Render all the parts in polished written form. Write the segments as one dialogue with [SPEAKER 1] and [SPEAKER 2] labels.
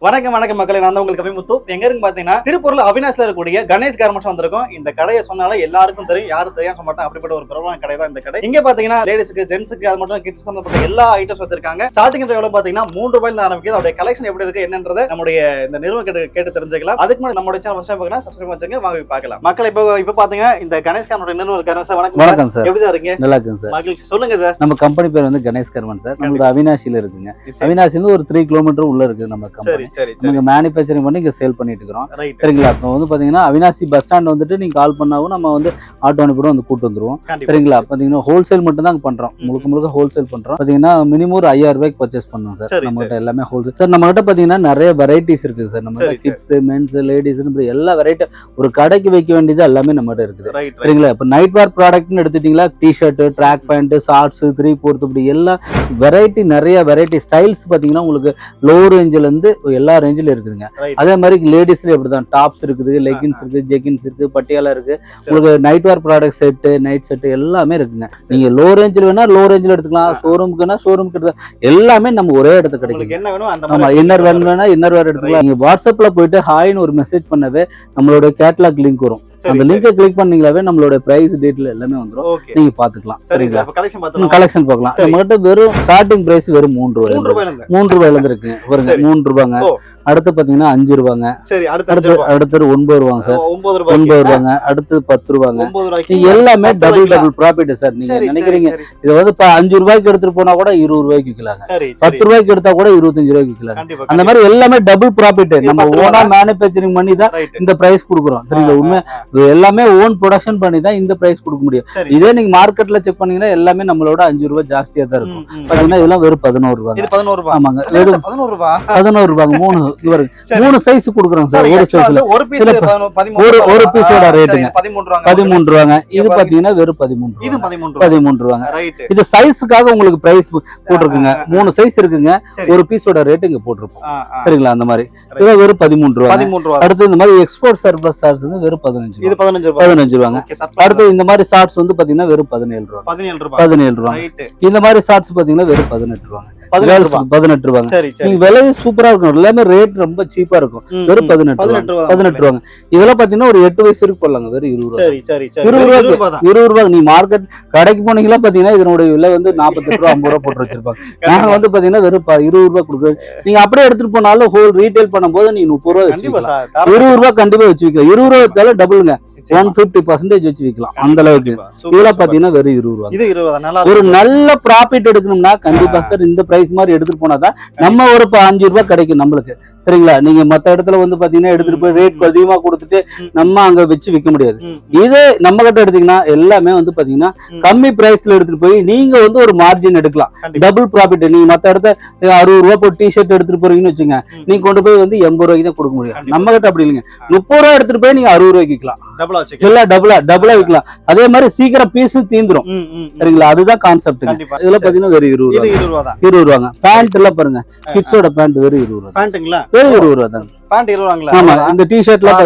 [SPEAKER 1] வணக்கம் வணக்கம் மக்களே, நான் தான் உங்களுக்கு கவிமுத்து. எங்க இருக்கு பாத்தீங்கன்னா திருப்பூர்ல அவினாஷ்ல இருக்கக்கூடிய கணேஷ் கார்மெண்ட்ஸ் வந்திருக்கும். இந்த கடையை சொன்னால எல்லாருக்கும் தெரியும், யாரும் தெரியாம சொல்ல மாட்டேன். அப்படிப்பட்ட ஒரு பிரபலமான கடை தான் இந்த கடை. இங்க பாத்தீங்கன்னா லேடிஸ்க்கு, ஜென்ஸுக்கு, அது மட்டும் கிட்ஸ் சம்பந்தப்பட்ட எல்லா ஐட்டம்ஸ் வச்சிருக்காங்க. ஸ்டார்டிங் எவ்வளவு பாத்தீங்கன்னா 3 ரூபாயில இருந்து ஆரம்பிக்குது. அவருடைய கலெக்ஷன் எப்படி இருக்கு என்னன்றதை நம்முடைய இந்த நிறுவனம் கேட்டு தெரிஞ்சுக்கலாம். அதுக்கு முன்னாடி நம்மளுடைய சேனல் ஃபர்ஸ்ட் டைம் பார்க்கணும், சப்ஸ்கிரைப் வச்சுங்க, வாங்க பார்க்கலாம். மக்கள் இப்ப பாத்தீங்கன்னா இந்த கணேஷ் கார்மெண்ட் நிறுவனம் இருக்காங்க சார். வணக்கம் சார், எப்படி சார் இருக்கீங்க?
[SPEAKER 2] நல்லா இருக்குங்க சார்.
[SPEAKER 1] மகிழ்ச்சி. சொல்லுங்க சார்.
[SPEAKER 2] நம்ம கம்பெனி பேர் வந்து கணேஷ் கார்மெண்ட் சார். நம்ம அவினாஷில இருக்குங்க. அவினாஷில ஒரு 3 கிலோமீட்டர் உள்ள இருக்கு நம்ம கம்பெனி. நம்ம மேனுஃபேக்சரிங் பண்ணி இங்க சேல் பண்ணிட்டு இருக்கோம். சரிங்களா? இப்போ வந்து பாத்தீங்கன்னா அவினாசி பஸ் ஸ்டாண்ட் வந்துட்டு நீங்க கால் பண்ணாவும் நம்ம வந்து ஆட்டோ அனுப்பிடும் வந்து கூட்டு வந்துருவோம். சரிங்களா? பாத்தீங்கன்னா ஹோல்சேல் மட்டும் தான் பண்றோம், முழுக்க ஹோல்சேல் பண்றோம். பாத்தீங்கன்னா மினிமம் ஒரு 5000 ரூபாய்க்கு பர்ச்சேஸ் பண்ணுவோம் சார். நம்ம கிட்ட எல்லாமே ஹோல்சேல் சார். நம்ம கிட்ட பாத்தீங்கன்னா நிறைய வெரைட்டிஸ் இருக்குது சார். நம்ம கிட்ட கிட்ஸ், மென்ஸ், லேடிஸ் எல்லா வெரைட்டி ஒரு கடைக்கு வைக்க வேண்டியது எல்லாமே நம்ம கிட்ட இருக்குது. சரிங்களா? இப்போ நைட் வேர் ப்ராடக்ட்னு எடுத்துட்டீங்களா, டிஷர்ட், ட்ராக் பேண்ட், ஷார்ட்ஸ், 3/4 இப்படி எல்லா வெரைட்டி, நிறைய வெரைட்டி ஸ்டைல்ஸ் பாத்தீங்கன்னா உங்களுக்கு லோ ரேஞ்சில இருந்து எல்லா ரேஞ்சிலும் இருக்குதுங்க. அதே மாதிரி லேடிஸ்ல எப்படிதான் டாப்ஸ் இருக்குது, லெகின்ஸ் இருக்கு, ஜெகின்ஸ் இருக்கு, பட்டியாலா இருக்கு. உங்களுக்கு நைட் வேர் ப்ராடக்ட் செட்டு, நைட் செட்டு எல்லாமே இருக்குங்க. நீங்க லோ ரேஞ்சில் வேணா லோ ரேஞ்சில் எடுத்துக்கலாம், ஷோரூமுக்குன்னா ஷோரூமுக்கு எடுத்துக்கலாம். எல்லாமே நம்ம ஒரே இடத்துல கிடைக்கும். என்ன வேணும் அந்த மாதிரி இன்னர் வேர் வேணா இன்னர் வேர் எடுத்துக்கலாம். நீங்க வாட்ஸ்அப்ல போயிட்டு ஹாய்னு ஒரு மெசேஜ் பண்ணவே நம்மளோட கேட்டலாக் லிங்க் வரும். அந்த லிங்கை கிளிக் பண்ணீங்களாவே நம்மளோட பிரைஸ் டீடைல் எல்லாமே வந்துரும். நீங்க பாத்துக்கலாம். சரிங்களா? கலெக்ஷன் பார்க்கலாம். நம்ம கிட்ட வெறும் ஸ்டார்டிங் பிரைஸ் வெறும் 3 ரூபாயில இருந்து இருக்குங்க. பாருங்க, 3 ரூபாங்க. அடுத்து பாத்தீங்கன்னா 5 ரூபாங்க. அடுத்து 9 ரூபாங்க சார். 9 ரூபாங்க. அடுத்து 10 ரூபாங்க. எல்லாமே டபுள் ப்ராஃபிட் சார். நீங்க நினைக்கிறீங்க இது வந்து 5 ரூபாய்க்கு எடுத்துட்டு போனா கூட 20 ரூபாய்க்கு விற்கலாங்க. 10 ரூபாய்க்கு எடுத்தா கூட 25 ரூபாய்க்கு விற்கலாங்க. அந்த மாதிரி எல்லாமே டபுள் ப்ராஃபிட். நம்ம ஓனா மேனுஃபேக்சரிங் பண்ணி தான் இந்த பிரைஸ் கொடுக்குறோம். சரிங்களா? உண்மை எல்லாமே ஓன் ப்ரொடக்ஷன் பண்ணி தான் இந்த பிரைஸ் கொடுக்க முடியும். இதே நீங்க மார்க்கெட்ல செக் பண்ணீங்கன்னா எல்லாமே நம்மளோட 5 ரூபாய் ஜாஸ்தியா தான் இருக்கும். பாத்தீங்கன்னா இதெல்லாம் வெறும் 11 ரூபாய். ஆமாங்க, வெறும் 11 ரூபாய். 3 சைஸ் கொடுக்குறோம் சார். ஒரு சைஸ்ல ஒரு பீஸோட ரேட்டுங்க 13 ரூபாங்க. இது பாத்தீங்கன்னா வெறும் 13 ரூபாங்க. இது சைஸுக்காக உங்களுக்கு பிரைஸ் போட்டிருக்குங்க. 3 சைஸ் இருக்குங்க. ஒரு பீஸோட ரேட் இங்க போட்டிருப்போம். சரிங்களா? அந்த மாதிரி இது வெறும் 13 ரூபாய். அடுத்து இந்த மாதிரி எக்ஸ்போர்ட் சர்ப்ளஸ் சார்ஜ் வந்து வெறும் 15 ரூபாங்க. அடுத்து இந்த மாதிரி ஷார்ட்ஸ் வந்து பாத்தீங்கன்னா வெறும் 17 ரூபாய். இந்த மாதிரி ஷார்ட்ஸ் பாத்தீங்கன்னா வெறும் 18 ரூபாங்க. 18 ரூபாங்க. நீங்க விலை சூப்பரா இருக்கும். எல்லாமே ரேட் ரொம்ப சீப்பா இருக்கும். வெறும் 18 ரூபாங்க. இதெல்லாம் பாத்தீங்கன்னா ஒரு 8 வயசு வரைக்கும் போடலாங்க. வெறும் 20 ரூபாய். நீ மார்க்கெட் கடைக்கு போனீங்களா பாத்தீங்கன்னா இதனுடைய விலை வந்து 48 ரூபாய் 50 ரூபாய் போட்டு வச்சிருப்பாங்க. நாங்க வந்து பாத்தீங்கன்னா வெறும் 20 ரூபாய் கொடுக்குறோம். நீங்க அப்படியே எடுத்துட்டு போனாலும் ஹோல் ரீட்டைல் பண்ணும்போது நீங்க 30 ரூபாய் வச்சு 20 ரூபாய் கண்டிப்பா வச்சு விற்கலாம். 20 ரூபாய் டபுள்ங்க, 150% வச்சு விற்கலாம். அந்த அளவுக்கு இதெல்லாம் பாத்தீங்கன்னா வெறும் 20 ரூபாய். ஒரு நல்ல ப்ராஃபிட் எடுக்கணும்னா கண்டிப்பா சார் இந்த பிரைஸ் மாதிரி எடுத்துட்டு போனாதான் நம்ம ஒரு 5 ரூபாய் கிடைக்கும் நம்மளுக்கு. சரிங்களா? நீங்க மத்த இடத்துல வந்து பாத்தீங்கன்னா எடுத்துட்டு போய் ரேட் அதிகமா கொடுத்துட்டு நம்ம அங்க வச்சு விற்க முடியாது. இதே நம்ம கிட்ட எடுத்தீங்கன்னா எல்லாமே வந்து பாத்தீங்கன்னா கம்மி பிரைஸ்ல எடுத்துட்டு போய் நீங்க வந்து ஒரு மார்ஜின் எடுக்கலாம். Double profit. நீங்க மத்த இடத்த 60 ரூபாய் போட்டு டிஷர்ட் எடுத்துட்டு போறீங்கன்னு வச்சுங்க, நீங்க கொண்டு போய் வந்து 80 ரூபாய்க்கு தான் கொடுக்க முடியும். நம்ம கிட்ட அப்படி இல்லைங்க. 30 ரூபாய் எடுத்துட்டு போய் நீங்க 60 ரூபாய்க்கு விற்கலாம். டபுளா விற்கலாம். அதே மாதிரி சீக்கிரம் பீஸ் தீந்துரும். சரிங்களா? அதுதான் கான்செப்ட். இதுல பாத்தீங்கன்னா வெறும் 20 ரூபாங்க. பேண்ட் எல்லாம் பாருங்க, கிட்ஸோட பேண்ட் வெறும் 20 ரூபாய். வெறும் 20 ரூபாய் தான். ஆமா, இந்த டிஷர்ட்லாம்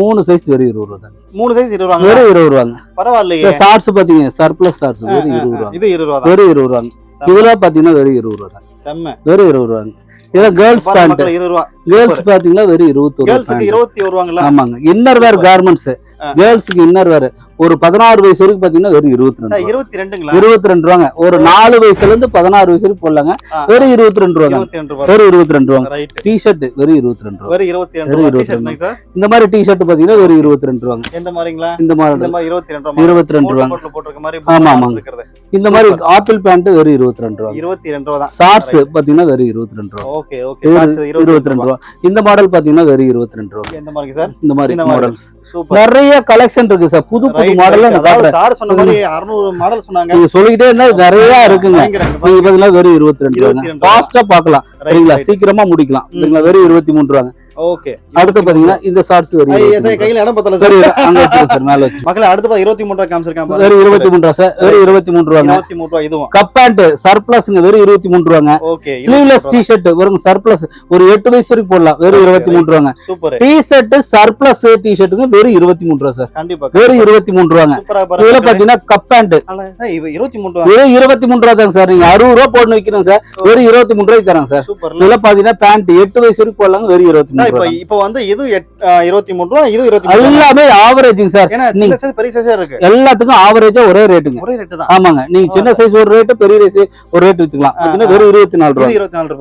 [SPEAKER 2] 3 சைஸ் வெறும் 20 ரூபாய் தான். 3 சைஸ் 20 ரூபாய். வெறும் 20 ரூபாங்க. பரவாயில்லையே. ஷார்ட்ஸ் பாத்தீங்க, சர்ப்ளஸ் ஷார்ட்ஸ் வெறும் 20 ரூபாய். இது 20 ரூபாய். வெறும் 20 ரூபாய். இதெல்லாம் பாத்தீங்கன்னா வெறும் 20 ரூபாய் தான். செம்ம. வெறும் 20 ரூபாய். இதெல்லாம் கேர்ள்ஸ் பேண்ட் 20 ரூபாய். கேர்ள்ஸ் பாத்தீங்கன்னா வெறும் 21 ரூபாய். ஆமாங்க. இன்னர் வேர் கார்மெண்ட்ஸ் கேர்ள்ஸ்க்கு இன்னர் வேர் ஒரு 16 வயசு வரைக்கும் பாத்தீங்கன்னா வெறும் 22 ரூபாங்க. ஒரு 4 வயசுல இருந்து 16 வயசு வரைக்கும் போடலாங்க. வெறும் 22 ரூபாங்க. வெறும் 22 ரூபாங்க. டிஷர்ட் வெறும் 22 ரூபாய். இந்த மாதிரி டிஷர்ட் பாத்தீங்கன்னா வெறும் 22 ரூபாங்க. எந்த மாதிரிங்களா? இந்த மாதிரி 22 ரூபாங்க. ஆமா ஆமாங்க. இந்த மாதிரி ஆப்பிள் பேண்ட் வெறும் 22 ரூபாய். ஷார்ட்ஸ் பாத்தீங்கன்னா வெறும் 22 ரூபாய். 22 ரூபாய். இந்த மாடல் பாத்தீங்கன்னா வெறும் 22 ரூபாய். எந்த மாதிரி சார்? இந்த மாதிரி மாடல்ஸ் நிறைய கலெக்ஷன் இருக்கு சார். புது மாடல் சார் சொன்ன மாதிரி 600 மாடல் சொன்னாங்க. நீங்க சொல்லிட்டே இருந்தா நிறைய இருக்குங்க. நீங்க பாத்தீங்கன்னா வெறும் 22 ரூபாய். ஃபாஸ்டா பார்க்கலாம். சரிங்களா? சீக்கிரமா முடிக்கலாம். வெறும் 23 ரூபாய்.
[SPEAKER 1] ஓகே.
[SPEAKER 2] அடுத்து பாத்தீங்கன்னா இந்த ஷார்ட்ஸ்
[SPEAKER 1] கையில இடம் பத்தல சார்.
[SPEAKER 2] அங்க வச்சிருக்கேன் சார், மேல வச்சு.
[SPEAKER 1] மக்களே அடுத்து 23 ரூபாய் காமிச்சிருக்காங்க பாருங்க.
[SPEAKER 2] வெறும் 23 ரூபாய் சார், வெறும் 23 ரூபாங்க.
[SPEAKER 1] 23 ரூபாய் இதுவும்.
[SPEAKER 2] கப் பேண்ட் சர்ப்ளஸ்ங்க, வெறும் 23 ரூபாங்க.
[SPEAKER 1] ஓகே.
[SPEAKER 2] ஸ்லீவ்லெஸ் டி-ஷர்ட் வரும் சர்ப்ளஸ், ஒரு 8 வயசு வரைக்கும் போடலாம், வெறும் 23 ரூபாங்க.
[SPEAKER 1] சூப்பர்.
[SPEAKER 2] டி-ஷர்ட் சர்ப்ளஸ் டி-ஷர்ட்டுங்க வெறும் 23 ரூபாய் சார்.
[SPEAKER 1] கண்டிப்பா
[SPEAKER 2] வெறும் 23 ரூபாங்க. இதுல பாத்தீங்கன்னா கப் பேண்ட்
[SPEAKER 1] 23 ரூபாய்.
[SPEAKER 2] வெறும் 23 ரூபாய் தாங்க சார். நீங்க 60 ரூபாய் போட்டு வைக்கணும் சார், வெறும் 23 ரூபாய்க்கு தராங்க சார். இதுல பாத்தீங்கன்னா பேண்ட் 8 வயசு வரைக்கும் போடலாம், வெறும் 23 ரூபாய்.
[SPEAKER 1] இப்போ வந்து இது 23 ரூபாய், இது 23 ரூபாய்.
[SPEAKER 2] எல்லாமே ஆவரேஜிங் சார்.
[SPEAKER 1] ஏன்னா சின்ன சைஸ் பெரிய சைஸ் இருக்கு.
[SPEAKER 2] எல்லாத்துக்கும் ஆவரேஜா ஒரே ரேட்டுங்க.
[SPEAKER 1] ஒரே ரேட் தான்.
[SPEAKER 2] ஆமாங்க. நீங்க சின்ன சைஸ் ஒரு ரேட், பெரிய சைஸ் ஒரு ரேட் வித்துக்கலாம். பாத்தீங்கன்னா வெறும் 24 ரூபாய்.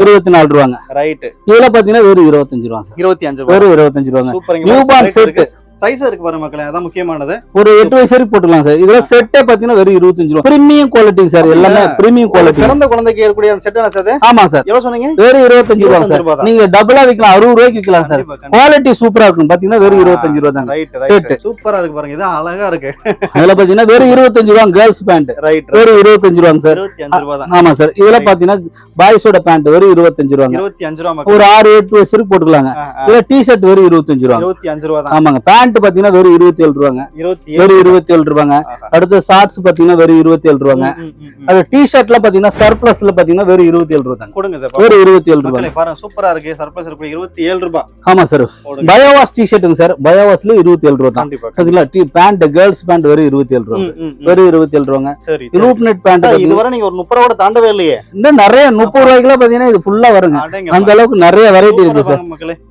[SPEAKER 2] 24 ரூபாங்க.
[SPEAKER 1] ரைட்.
[SPEAKER 2] இதுல பாத்தீங்கன்னா வெறும் 25 ரூபாய் சார்.
[SPEAKER 1] 25 ரூபாய்.
[SPEAKER 2] வெறும் 25 ரூபாங்க.
[SPEAKER 1] சூப்பர்ங்க.
[SPEAKER 2] நியூ பார்ன் செட்
[SPEAKER 1] சைஸ் இருக்கு பாருங்க மக்களே, அதான் முக்கியமானது.
[SPEAKER 2] ஒரு 8 வயசு வரைக்கும் போட்டுக்கலாம் சார். இதுல செட்டே பாத்தீங்கன்னா வெறும் 25 ரூபாய். பிரீமியம் குவாலிட்டி சார், எல்லாமே பிரீமியம் குவாலிட்டி.
[SPEAKER 1] பிறந்த குழந்தைக்கு ஏறக்கூடிய அந்த செட் என்ன சார்?
[SPEAKER 2] ஆமா சார்.
[SPEAKER 1] எவ்வளவு சொன்னீங்க?
[SPEAKER 2] வெறும் 25 ரூபாய் சார். நீங்க டபுளா விக்கலாம், 60 ரூபாய்க்கு விக்கலாம் சார். குவாலிட்டி சூப்பரா இருக்கும். பாத்தீங்கன்னா வெறும் 25 ரூபாய் தான்.
[SPEAKER 1] ரைட்
[SPEAKER 2] செட்
[SPEAKER 1] சூப்பரா இருக்கு பாருங்க, இது அழகா இருக்கு.
[SPEAKER 2] அதுல பாத்தீங்கன்னா வெறும் 25 ரூபாய் கேர்ள்ஸ் பேண்ட்.
[SPEAKER 1] ரைட்.
[SPEAKER 2] வெறும் 25 ரூபாய் சார்.
[SPEAKER 1] 25 ரூபாய் தான்.
[SPEAKER 2] ஆமா சார். இதுல பாத்தீங்கன்னா பாய்ஸோட பேண்ட் வெறும் 25 ரூபாய்.
[SPEAKER 1] 25 ரூபாய் மக்களே.
[SPEAKER 2] ஒரு 6-8 வயசு வரைக்கும் போட்டுக்கலாங்க. இதுல டி-ஷர்ட் வெறும் 25 ரூபாய்.
[SPEAKER 1] 25 ரூபாய் தான்.
[SPEAKER 2] ஆமாங்க. பேண்ட் பாத்தீங்கன்னா வெறும் 27 ரூபாங்க. வெறும் 27 ரூபாங்க. அடுத்து ஷார்ட்ஸ் பாத்தீங்கன்னா வெறும் 27 ரூபாங்க. அது டி-ஷர்ட்ல பாத்தீங்கன்னா சர்ப்ளஸ்ல பாத்தீங்கன்னா வெறும் 27 ரூபாய் தான்.
[SPEAKER 1] கொடுங்க சார்.
[SPEAKER 2] வெறும் 27 ரூபாய்.
[SPEAKER 1] பாருங்க சூப்பரா இருக்கு. சர்ப்ளஸ் இருக்கு 27 ரூபாய்.
[SPEAKER 2] ஆமா சார். பயோவாஸ் டி-ஷர்ட்டுங்க சார். பயோவாஸ்ல 27 ரூபாய் தான். பாத்தீங்களா? பேண்ட் கேர்ள்ஸ் பேண்ட் வெறும் 27 ரூபாய். வெறும் 27 ரூபாங்க.
[SPEAKER 1] சரி.
[SPEAKER 2] லூப் நெட் பேண்ட்
[SPEAKER 1] இதுவரை நீங்க ஒரு 30 ரூபாய் தாண்டவே இல்லையே.
[SPEAKER 2] இன்னும் நிறைய 30 ரூபாய்க்குல பாத்தீங்கன்னா இது ஃபுல்லா வருங்க. அந்த அளவுக்கு நிறைய வெரைட்டி இருக்கு சார்.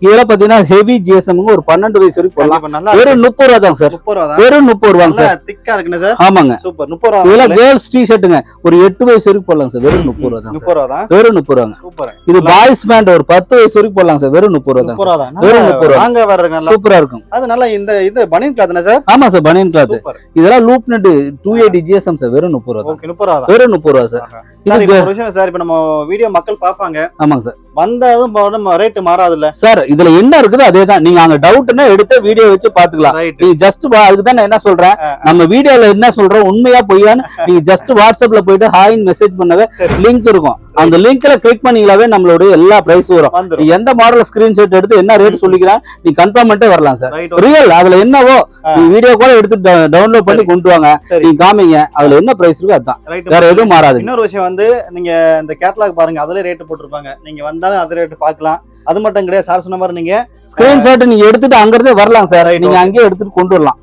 [SPEAKER 2] இதுல பாத்தீங்கன்னா ஹெவி ஜிஎஸ்எம் ஒரு 12 வயசு வரைக்கும் போடலாம். வெறும் 30 ரூபாய் தான் சார். வெறும் 30 ரூபாய் சார்.
[SPEAKER 1] திக்கா இருக்குங்க சார்.
[SPEAKER 2] ஆமாங்க.
[SPEAKER 1] சூப்பர். 30 ரூபாய்.
[SPEAKER 2] இதுல கேர்ள்ஸ் டி-ஷர்ட்டுங்க ஒரு 8 வயசு வரைக்கும் போடலாம் சார். வெறும் 30 ரூபாய் தான்.
[SPEAKER 1] 30 ரூபாய் தான்.
[SPEAKER 2] வெறும் 30 ரூபாய்.
[SPEAKER 1] சூப்பர்.
[SPEAKER 2] இது பாய்ஸ் பேண்ட் ஒரு 10 வயசு வரைக்கும் போடலாம் சார். வெறும் 30 ரூபாய் தான்.
[SPEAKER 1] 30 ரூபாய் தான்.
[SPEAKER 2] வெறும் 30 ரூபாய்.
[SPEAKER 1] வாங்க வரங்க நல்லா
[SPEAKER 2] சூப்பரா இருக்கும்.
[SPEAKER 1] அது நல்லா இந்த பனியன் கிளாத் தானே சார்?
[SPEAKER 2] ஆமா சார், பனியன் கிளாத்.
[SPEAKER 1] சூப்பர்.
[SPEAKER 2] இதெல்லாம் லூப் நெட் 280 ஜிஎஸ்எம் சார். வெறும் 30 ரூபாய்.
[SPEAKER 1] ஓகே. 30 ரூபாய் தான்.
[SPEAKER 2] வெறும் 30 ரூபாய் சார்.
[SPEAKER 1] சார் இப்போ ஒரு விஷயம் சார், இப்போ நம்ம வீடியோ மக்கள் பாப்பாங்க.
[SPEAKER 2] ஆமாங்க சார்.
[SPEAKER 1] வந்தாலும் நம்ம ரேட் மாறாதுல்ல
[SPEAKER 2] சார்? இதுல என்ன இருக்குது அதேதான். நீங்க அங்க டவுட்னா எடுத்து வீடியோ வச்சு பாத்துக்கலாம். நீ ஜஸ்ட் அதுக்கு தான் நான் என்ன சொல்றேன், நம்ம வீடியோல என்ன சொல்றோம் உண்மையா பொய்யான்னு நீங்க ஜஸ்ட் வாட்ஸ்அப்ல போயிட்டு ஹாய்னு மெசேஜ் பண்ணவே லிங்க் இருக்கும். அந்த லிங்க்ல கிளிக் பண்ணீங்களாவே நம்மளோட எல்லா பிரைஸ் வரும். நீ எந்த மாடல் ஸ்கிரீன்ஷாட் எடுத்து என்ன ரேட் சொல்லிக்கிறேன் நீ கன்ஃபார்ம் பண்ணிட்டே வரலாம் சார். ரியல் அதுல என்னவோ நீ வீடியோ கூட எடுத்து டவுன்லோட் பண்ணி கொண்டு வாங்க, நீ காமிங்க அதுல என்ன பிரைஸ் இருக்கோ அதான், வேற எதுவும் மாறாது.
[SPEAKER 1] இன்னொரு விஷயம் வந்து நீங்க இந்த கேட்டலாக் பாருங்க, அதுல ரேட் போட்டிருப்பாங்க. நீங்க வந்தாலும் அது ரேட் பார்க்கலாம். அது மட்டும் கிடையாது, சார் சொன்ன மாதிரி நீங்க
[SPEAKER 2] ஸ்கிரீன்ஷாட் நீங்க எடுத்துட்டு அங்க இருந்தே வரலாம் சார். நீங்க அங்கேயே எடுத்துட்டு கொண்டு வரலாம்.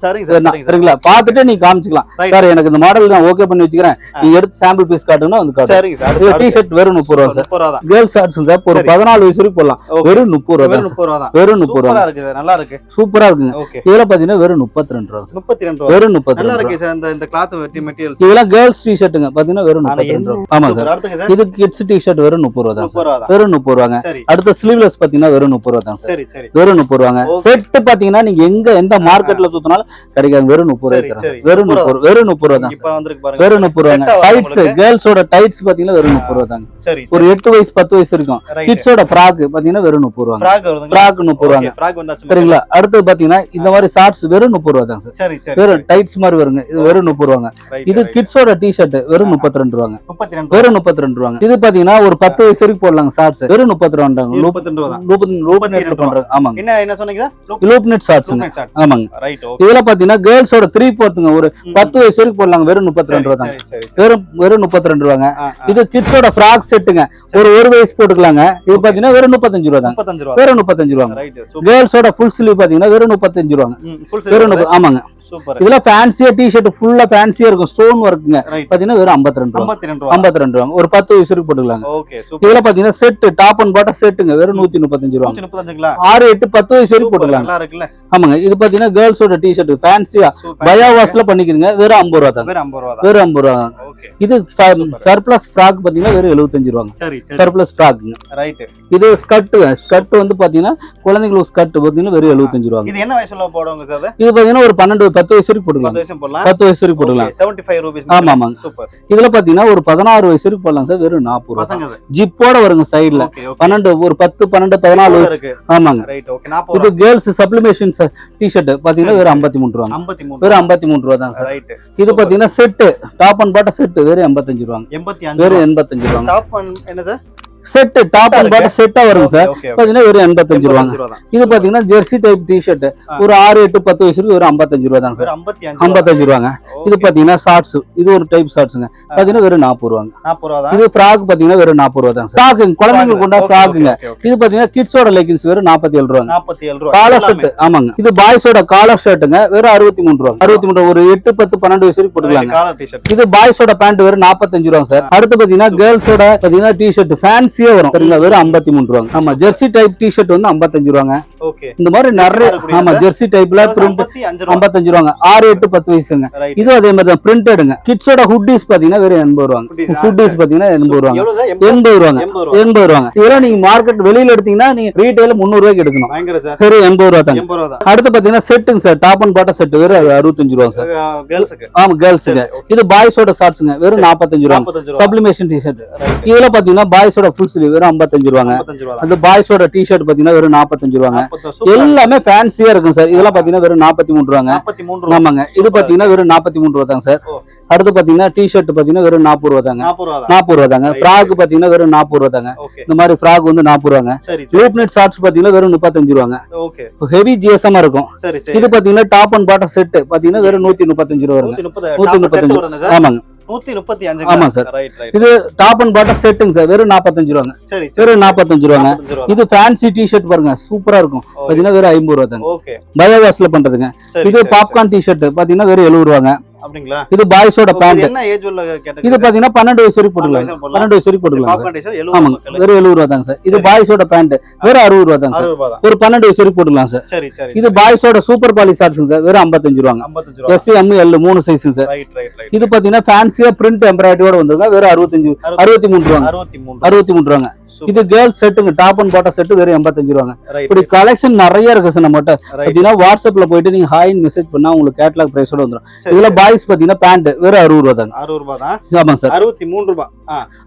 [SPEAKER 2] சரிங்களா? பாத்துட்டு நீங்க காமிச்சுக்கலாம். சார் எனக்கு இந்த மாடல் நான் ஓகே பண்ணி வச்சுக்கிறேன், நீங்க எடுத்து சாம்பிள் பீஸ் காட்டுங்கன்னா வந்து காட்டுங்க. டி-ஷர்ட் வெறும் 30 ரூபாய் சார். கேர்ள்ஸ் ஷார்ட்ஸ் சார் ஒரு 14 வயசு வரைக்கும் போடலாம். வெறும் 30 ரூபாய். வெறும் 30 ரூபாய்.
[SPEAKER 1] நல்லா இருக்கு.
[SPEAKER 2] சூப்பரா இருக்குங்க. இதுல பாத்தீங்கன்னா வெறும் 32 ரூபாய்.
[SPEAKER 1] 32 ரூபாய்.
[SPEAKER 2] வெறும் 32
[SPEAKER 1] நல்லா இருக்கு சார். இந்த கிளாத் மெட்டீரியல்
[SPEAKER 2] இதெல்லாம் கேர்ள்ஸ் டி-ஷர்ட்டுங்க பாத்தீங்கன்னா வெறும் 32 ரூபாய். ஆமா சார். இது கிட்ஸ் டி-ஷர்ட் வெறும் 30 ரூபாய் தான். வெறும் 30 ரூபாங்க. அடுத்து ஸ்லீவ்லெஸ் பாத்தீங்கன்னா வெறும் 30 ரூபாய் தான் சார். வெறும் 30 ரூபாங்க. செட் பாத்தீங்கன்னா நீங்க எந்த மார்க்கெட்ல சுத்தினாலும் கிடைக்காது. வெறும் 30 ரூபாய். வெறும் 30 ரூபாய். வெறும் 30 ரூபாய் தான்.
[SPEAKER 1] இப்போ வந்திருக்கு பாருங்க.
[SPEAKER 2] வெறும் 30 ரூபாங்க. டைட்ஸ் கேர்ள்ஸோட டைட்ஸ் பாத்தீங்கன்னா வெறும் 30 ரூபாய் தாங்க. ஒரு 8 வயசு 10 வயசு இருக்கும். கிட்ஸோட ஃப்ராக் பாத்தீங்கன்னா வெறும் 30 ரூபாய். ஃப்ராக் 30 ரூபாய். சரிங்களா? அடுத்து பாத்தீங்கன்னா இந்த மாதிரி ஷார்ட்ஸ் வெறும் 30 ரூபாய் தான் சார். வெறும் டைட்ஸ் மாதிரி வருங்க. இது வெறும் 30 ரூபாங்க. இது கிட்ஸோட டி-ஷர்ட் வெறும் 32 ரூபாங்க. வெறும் 32 ரூபாங்க. இது பாத்தீங்கன்னா ஒரு 10 வயசு வரைக்கும் போடலாம் ஷார்ட்ஸ். வெறும் 32 ரூபாங்க. ஆமாங்க.
[SPEAKER 1] என்ன சொன்னீங்க?
[SPEAKER 2] லூப் நெட் ஷார்ட்ஸ்ங்க. ஆமாங்க. இதுல பாத்தீங்கன்னா கேர்ள்ஸோட 3/4ங்க ஒரு 10 வயசு வரைக்கும் போடலாம். வெறும் 32 ரூபாய் தான். வெறும் 32 ரூபாங்க. இது கிட்ஸோட ஃப்ராக் செட்டுங்க. ஒரு வயசு போட்டுக்கலாங்க. இது பாத்தீங்கன்னா வெறும் 35 ரூபாய் தான். வெறும் 35 ரூபாங்க. கேர்ள்ஸோட ஃபுல் ஸ்லீவ் பாத்தீங்கன்னா வெறும் 35 ரூபாங்க. வெறும் ஆமாங்க. இதுல ஃபேன்சியா டி-ஷர்ட் ஃபுல்லா ஃபேன்சியா இருக்கும். ஸ்டோன் ஒர்க்குங்க. பாத்தீங்கன்னா வெறும் 52 ரூபாங்க. ஒரு 10 வயசு வரைக்கும் போட்டுக்கலாங்க. இதுல பாத்தீங்கன்னா செட் டாப் அண்ட் பாட்டம் செட்டுங்க. வெறும் 135 ரூபாங்க. 6, 8, 10 வயசு வரைக்கும் போட்டுக்கலாங்க. ஆமாங்க. இது பாத்தீங்கன்னா கேர்ள்ஸோட டி-ஷர்ட் ஃபேன்சியா பயோவாஸ்ல பண்ணிக்கிறீங்க. வெறும் 50 ரூபாய் தான். வெறும் 50 ரூபாய். இது சர்ப்ளஸ் ஃப்ராக் பாத்தீங்கன்னா வெறும் 75 ரூபாங்க. சர்ப்ளஸ் ஃப்ராக்ங்க. இது ஸ்கர்ட் வந்து பாத்தீங்கன்னா குழந்தைங்களுக்கு ஸ்கர்ட் பாத்தீங்கன்னா வெறும் 75 ரூபாங்க.
[SPEAKER 1] இது என்ன வயசுல போடுவாங்க சார்?
[SPEAKER 2] இது பாத்தீங்கன்னா ஒரு 10 வயசு வரைக்கும் போட்டுக்கலாம். 10 வயசு வரைக்கும் போட்டுக்கலாம்.
[SPEAKER 1] 75 ரூபீஸ்.
[SPEAKER 2] ஆமா ஆமாங்க. சூப்பர். இதுல பாத்தீங்கன்னா ஒரு 16 வயசு வரைக்கும் போடலாம் சார். வெறும் 40 ரூபாய். ஜிப்போட வருங்க சைடுல. 12 ஒரு 10, 12, 14 வயசு. ஆமாங்க. இது கேர்ள்ஸ் சப்ளிமேஷன் டி-ஷர்ட் பாத்தீங்கன்னா வெறும் 53 ரூபாங்க. வெறும் 53 ரூபாய் தான் சார். இது பாத்தீங்கன்னா set top and bottom set வெறும் 85 ரூபாங்க. வெறும் 85 ரூபாங்க.
[SPEAKER 1] டாப் என்ன sir?
[SPEAKER 2] Set top and bottom செட்டா வரும் சார். பாத்தீங்கன்னா ஒரு 85 ரூபாங்க. இது பாத்தீங்கன்னா ஜெர்சி டைப் டி-ஷர்ட் ஒரு 6 8 10 வயசுக்கு ஒரு 55 ரூபா தான் சார். 55 ரூபாங்க. இது பாத்தீங்கன்னா ஷார்ட்ஸ், இது ஒரு டைப் ஷார்ட்ஸ்ங்க. பாத்தீங்கன்னா வெறும் 40 ரூபாங்க. இது ஃப்ராக் பாத்தீங்கன்னா வெறும் 40 ரூபா தான் சார். ஃப்ராக் குழந்தைங்களுக்கு கொண்டா ஃப்ராக்குங்க. இது பாத்தீங்கன்னா கிட்ஸோட லெகின்ஸ் வெறும் 47 ரூபாங்க. 47 ரூபாய். காலர் ஷர்ட் ஆமாங்க. இது பாய்ஸோட காலர் ஷர்ட்டுங்க வெறும் 63 ரூபாங்க. 63 ஒரு 8 10 12 வயசுக்கு போட்டுக்கலாங்க. இது பாய்ஸோட பேண்ட் வெறும் 45 ரூபாங்க சார். அடுத்து பாத்தீங்கன்னா கேர்ள்ஸோட பாத்தீங்கன்னா டி-ஷர்ட் ஃபேன்சியா வரும் சரிங்களா, வெறும் 53 ரூபாங்க. ஆமா ஜெர்சி டைப் டி-ஷர்ட் வந்து 55 ரூபாங்க. இந்த மாதிரி நிறைய ஆமா ஜெர்சி டைப்ல பிரிண்ட் 55 ரூபாங்க. 6 8 10 வயசுங்க. இது அதே மாதிரி தான் பிரிண்டடுங்க. கிட்ஸோட ஹுட்டீஸ் பாத்தீங்கன்னா வெறும் 80 ரூபாங்க. ஹுட்டீஸ் பாத்தீங்கன்னா 80 ரூபாங்க. 80 ரூபாங்க. 80 ரூபாங்க. இதெல்லாம் நீங்க மார்க்கெட் வெளியில எடுத்தீங்கன்னா நீங்க ரீட்டைல 300 ரூபாய்க்கு எடுக்கணும். வெறும் 80 ரூபா தாங்க. அடுத்து பாத்தீங்கன்னா செட்டுங்க sir. Top and bottom set வெறும் 65 ரூபாங்க சார். கேர்ள்ஸ்க்கு. ஆமா கேர்ள்ஸ்க்கு. இது பாய்ஸோட ஷார்ட்ஸ்ங்க வெறும் 45 ரூபாங்க. Sublimation T-shirt. இதுல பாத்தீங்கன்னா பாய்ஸோட ஃபுல் ஸ்லீவ் வெறும் 55 ரூபாங்க. அந்த பாய்ஸோட டி-ஷர்ட் பாத்தீங்கன்னா வெறும் 45 ரூபாங்க. எல்லாமே ஃபேன்சியா இருக்கும் சார். இதெல்லாம் பாத்தீங்கன்னா வெறும் 43 ரூபாங்க. ஆமாங்க. இது பாத்தீங்கன்னா வெறும் 43 ரூபா தாங்க சார். அடுத்து பாத்தீங்கன்னா டி-ஷர்ட் பாத்தீங்கன்னா வெறும் 40 ரூபா தாங்க. 40 ரூபா தாங்க. ஃப்ராக் பாத்தீங்கன்னா வெறும் 40 ரூபா தாங்க. இந்த மாதிரி ஃப்ராக் வந்து 40 ரூபாங்க. லூப் நெட் ஷார்ட்ஸ் பாத்தீங்கன்னா வெறும் 35 ரூபாங்க. ஹெவி ஜிஎஸ்எம் இருக்கும். இது பாத்தீங்கன்னா டாப் அண்ட் பாட்டம் செட் பாத்தீங்கன்னா வெறும் 135 ரூபா வருங்க. 135 ஆமாங்க. 135 ஆமா சார். இது டாப் அண்ட் பாட்டம் செட்டுங்க சார். வெறும் 45 ரூபாங்க. வெறும் 45 ரூபாங்க. இது ஃபேன்சி டி-ஷர்ட் பாருங்க சூப்பரா இருக்கும். பாத்தீங்கன்னா வெறும் 50 ரூபா தாங்க. பயோவாஸ்ல பண்றதுங்க. இது பாப்கார்ன் டி-ஷர்ட் பாத்தீங்கன்னா வெறும் 70 ரூபாங்க. இது பாய்ஸோட பேண்ட். என்ன ஏஜ் உள்ள கேட்டகரி? இது பாத்தீங்கன்னா 12 வயசு வரைக்கும் போட்டுக்கலாம். 12 வயசு வரைக்கும் போட்டுக்கலாம். ஆமாங்க. வெறும் 70 ரூபா தாங்க சார். இது பாய்ஸோட பேண்ட் வெறும் 60 ரூபா தாங்க சார். ஒரு 12 வயசு வரைக்கும் போட்டுக்கலாம் சார். சரி சரி. இது பாய்ஸோட சூப்பர் பாலி ஷார்ட்ஸ்ங்க சார். வெறும் 55 ரூபாங்க. எஸ் எம் எல் 3 சைஸ்ங்க சார். இது பாத்தீங்கன்னா ஃபேன்சியா பிரிண்ட் எம்ப்ராய்டரியோட வந்திருக்கா. வெறும் 63 ரூபாங்க. 63 ரூபாங்க. இது கேர்ள்ஸ் செட்டுங்க. டாப் அண்ட் பாட்டம் செட் வெறும் 85 ரூபாங்க. இப்படி கலெக்ஷன் நிறைய இருக்கு சார் நம்மகிட்ட. பாத்தீங்கன்னா வாட்ஸ்அப்ல போயிட்டு நீங்க ஹாய்னு மெசேஜ் பண்ணா உங்களுக்கு கேட்டலாக் பிரைஸோட வந்துரும். இதுல பாய்ஸ் பாத்தீங்கன்னா பேண்ட் வெறும் 60 ரூபா தாங்க. 60 ரூபா தான். ஆமா சார். 63 ரூபாய்.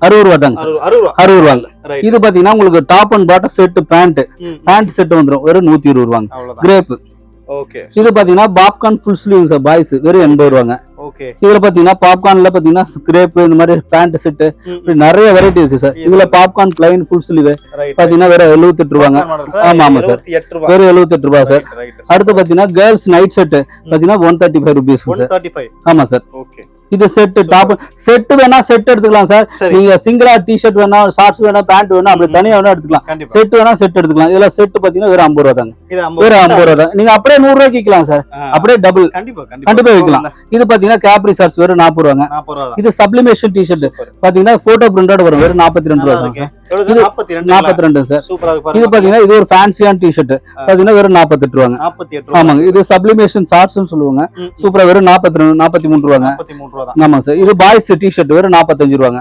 [SPEAKER 2] 60 ரூபா தாங்க சார். 60 ரூபாங்க. இது பாத்தீங்கன்னா உங்களுக்கு top and bottom set pant set வந்துரும். வெறும் 120 ரூபாங்க. கிரேப். ஓகே. இது பாத்தீங்கன்னா popcorn full sleeve sir boys வெறும் 80 ரூபாங்க. ஓகே. இதுல பாத்தீங்கன்னா பாப்கார்ன்ல பாத்தீங்கன்னா கிரேப் இந்த மாதிரி பேண்ட் செட் நிறைய வெரைட்டி இருக்கு சார். இதுல பாப்கார்ன் பிளைன் ஃபுல் ஸ்லீவ் பாத்தீங்கன்னா வெறும் 78 ரூபாங்க. ஆமா ஆமா சார். வெறும் 78 ரூபாய் சார். அடுத்து பாத்தீங்கன்னா கேர்ள்ஸ் நைட் செட் பாத்தீங்கன்னா 135 ரூபீஸ் சார். 135. ஆமா சார். ஓகே. இது செட் டாப் செட் வேணா செட் எடுத்துக்கலாம் சார். நீங்க சிங்கிளா டி-ஷர்ட் வேணா ஷார்ட்ஸ் வேணா பேண்ட் வேணா அப்படி தனியா வேணா எடுத்துக்கலாம். செட் வேணா செட் எடுத்துக்கலாம். இதுல செட் பாத்தீங்கன்னா வெறும் 50 ரூபா தாங்க. வெறும் 50 ரூபா தான். நீங்க அப்படியே 100 ரூபாய்க்கு விக்கலாம் சார். அப்படியே டபுள் கண்டிப்பா விக்கலாம். இது பாத்தீங்கன்னா கேப்ரி ஷார்ட்ஸ் வெறும் 40 ரூபாங்க. இது சப்ளிமேஷன் டி-ஷர்ட் பாத்தீங்கன்னா போட்டோ பிரிண்டட் வரும். வெறும் 42 ரூபா தாங்க சார். இது 42 சார். இது பாத்தீங்கன்னா இது ஒரு ஃபேன்சியான டி-ஷர்ட் பாத்தீங்கன்னா வெறும் 48 ரூபாங்க. ஆமாங்க. இது சப்ளிமேஷன் ஷார்ட்ஸ்னு சொல்லுவாங்க. சூப்பரா வெறும் 43 ரூபாங்க. ஆமா சார். இது பாய்ஸ் டி-ஷர்ட் வெறும் 45 ரூபாங்க.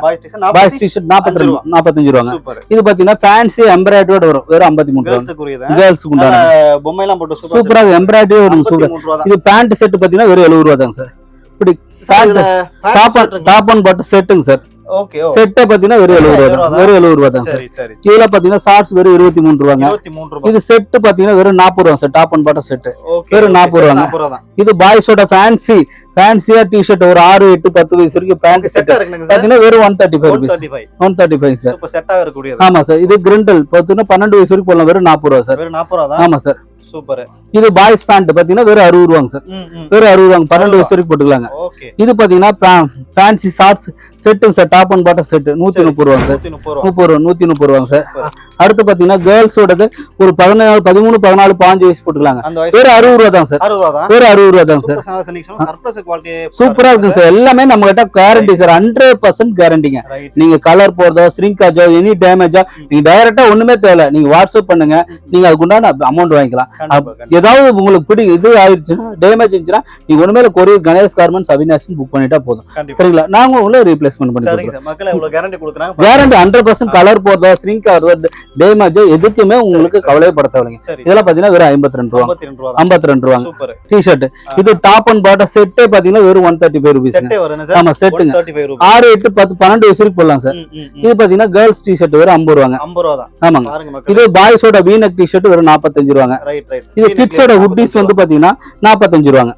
[SPEAKER 2] பாய்ஸ் டி-ஷர்ட் 45 ரூபாங்க. இது பாத்தீங்கன்னா ஃபேன்சி எம்ப்ராய்டரியோட வரும். வெறும் 53 ரூபாங்க. கேர்ள்ஸ்க்கு உண்டான பொம்மை எல்லாம் போட்டு சூப்பரா எம்ப்ராய்டரி வரும். சூப்பர். இது பேண்ட் செட் பாத்தீங்கன்னா வெறும் 70 ரூபா தாங்க சார். இப்படி டாப் அண்ட் பாட்டம் செட்டுங்க சார். ஓகே. செட்ட பாத்தீங்கன்னா வெறும் 70 ரூபா தான். வெறும் 70 ரூபா தான் சார். இதுல பாத்தீங்கன்னா ஷார்ட்ஸ் வெறும் 23 ரூபாங்க. இது செட் பாத்தீங்கன்னா வெறும் 40 ரூபா sir. Top and bottom set வெறும் 40 ரூபாங்க. இது பாய்ஸோட ஃபேன்சியா டி-ஷர்ட் ஒரு 6 8 10 வயசு வரைக்கும் பேண்ட் செட் பாத்தீங்கன்னா வெறும் 135 ரூபீஸ். 135 சார். சூப்பர் செட்டா இருக்கக்கூடியது. ஆமா சார். இது கிரிண்டல் பாத்தீங்கன்னா 12 வயசு வரைக்கும் போடலாம். வெறும் 40 ரூபா சார். வெறும் 40 ரூபா தான். ஆமா சார். சூப்பர். இது பாய்ஸ் பேண்ட் பாத்தீங்கன்னா வெறும் 60 ரூபாங்க சார். வெறும் 60 ரூபாங்க. 12 வயசு வரைக்கும் போட்டுக்கலாங்க. இது பாத்தீங்கன்னா ஃபேன்சி ஷார்ட்ஸ் செட்டுங்க sir. Top and bottom set 130 ரூபாங்க சார். 130 ரூபாங்க சார். அடுத்து பாத்தீங்கன்னா கேர்ள்ஸோடது ஒரு 13 14 15 வயசு போட்டுக்கலாங்க. வெறும் 60 ரூபா தான் சார். வெறும் 60 ரூபா தான் சார். சூப்பரா இருக்கு சார். எல்லாமே நம்ம கிட்ட கேரண்டி சார். 100% கேரண்டிங்க. நீங்க கலர் போறதோ ஸ்ட்ரிங்க் ஆச்சோ எனி டேமேஜா நீங்க டைரக்டா ஒண்ணுமே தேவை. நீங்க வாட்ஸ்அப் பண்ணுங்க. நீங்க அதுக்குண்டான அமௌண்ட் வாங்கிக்கலாம். ஏதாவது உங்களுக்கு இது ஆயிடுச்சுன்னா டேமேஜ் இருந்துச்சுன்னா நீங்க ஒண்ணுமே courier Ganesh garments Avinash book பண்ணிட்டா போதும். சரிங்களா? நாங்க உங்களை ரீப்ளேஸ்மெண்ட் பண்ணி கேரண்டி 100% கலர் போறதோ ஸ்ட்ரிங்க் ஆகுறதோ டேமேஜ் எதுக்குமே உங்களுக்கு கவலைப்பட தேவைங்க. இதெல்லாம் பாத்தீங்கன்னா வெறும் 52 ரூபா. 52 ரூபாங்க. டி-ஷர்ட் இது டாப் அண்ட் பாட்டம் செட்டே பாத்தீங்கன்னா வெறும் 135 ரூபீஸ். ஆமா செட்டுங்க. 6 8 10 12 வயசு வரைக்கும் போடலாம் சார். இது பாத்தீங்கன்னா கேர்ள்ஸ் டி-ஷர்ட் வெறும் 50 ரூபாங்க. ஆமாங்க. இது பாய்ஸோட வீனக் டி-ஷர்ட் வெறும் 45 ரூபாங்க. இது கிட்ஸோட ஹுட்டீஸ் வந்து பாத்தீங்கன்னா 45 ரூபாங்க.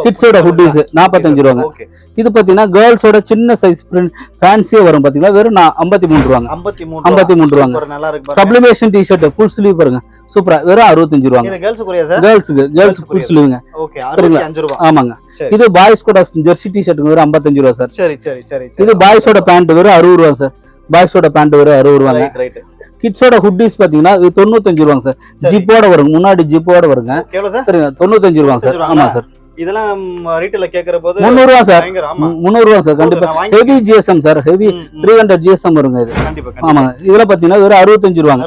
[SPEAKER 2] கிட்ஸோட ஹுட்டிஸ் 45 ரூபாங்க. இது பாத்தீங்கன்னா கேர்ள்ஸோட சின்ன சைஸ் ஃபேன்சியே வரும் பாத்தீங்களா, வெறும் 53 ரூபாங்க. 53 ரூபாங்க. சப்ளிமேஷன் டி-ஷர்ட் ஃபுல் ஸ்லீவ் பாருங்க, சூப்பரா, வெறும் 65 ரூபாங்க.
[SPEAKER 1] இது கேர்ள்ஸ்க்குரிய சார்?
[SPEAKER 2] கேர்ள்ஸ் ஃபுல் ஸ்லீவ்ங்க.
[SPEAKER 1] ஓகே, 65 ரூபாய்.
[SPEAKER 2] ஆமாங்க. இது பாய்ஸ் கூட ஜெர்சி டி-ஷர்ட் வெறும் 55 ரூபாய் சார்.
[SPEAKER 1] சரி சரி சரி.
[SPEAKER 2] இது பாய்ஸோட பேண்ட் வெறும் 60 ரூபாய் சார். பாய்ஸோட பேண்ட் வெறும் 60 ரூபாங்க. கிட்ஸோட ஹுட்டிஸ் பாத்தீங்கன்னா இது 95 ரூபாங்க சார். ஜிப்போட வரும், முன்னாடி ஜிப்போட வருங்க.
[SPEAKER 1] எவ்வளவு சார்?
[SPEAKER 2] 95 ரூபாங்க சார். ஆமா சார்.
[SPEAKER 1] இதெல்லாம் ரீட்டைல்ல கேக்குற போது
[SPEAKER 2] 300 ரூபாய் சார். 300 ரூபாய் சார். கண்டிப்பா heavy GSM sir. Heavy 300 GSM வருங்க இது.
[SPEAKER 1] கண்டிப்பா.
[SPEAKER 2] ஆமாங்க. இதுல பாத்தீங்கன்னா வெறும் 65 ரூபாங்க.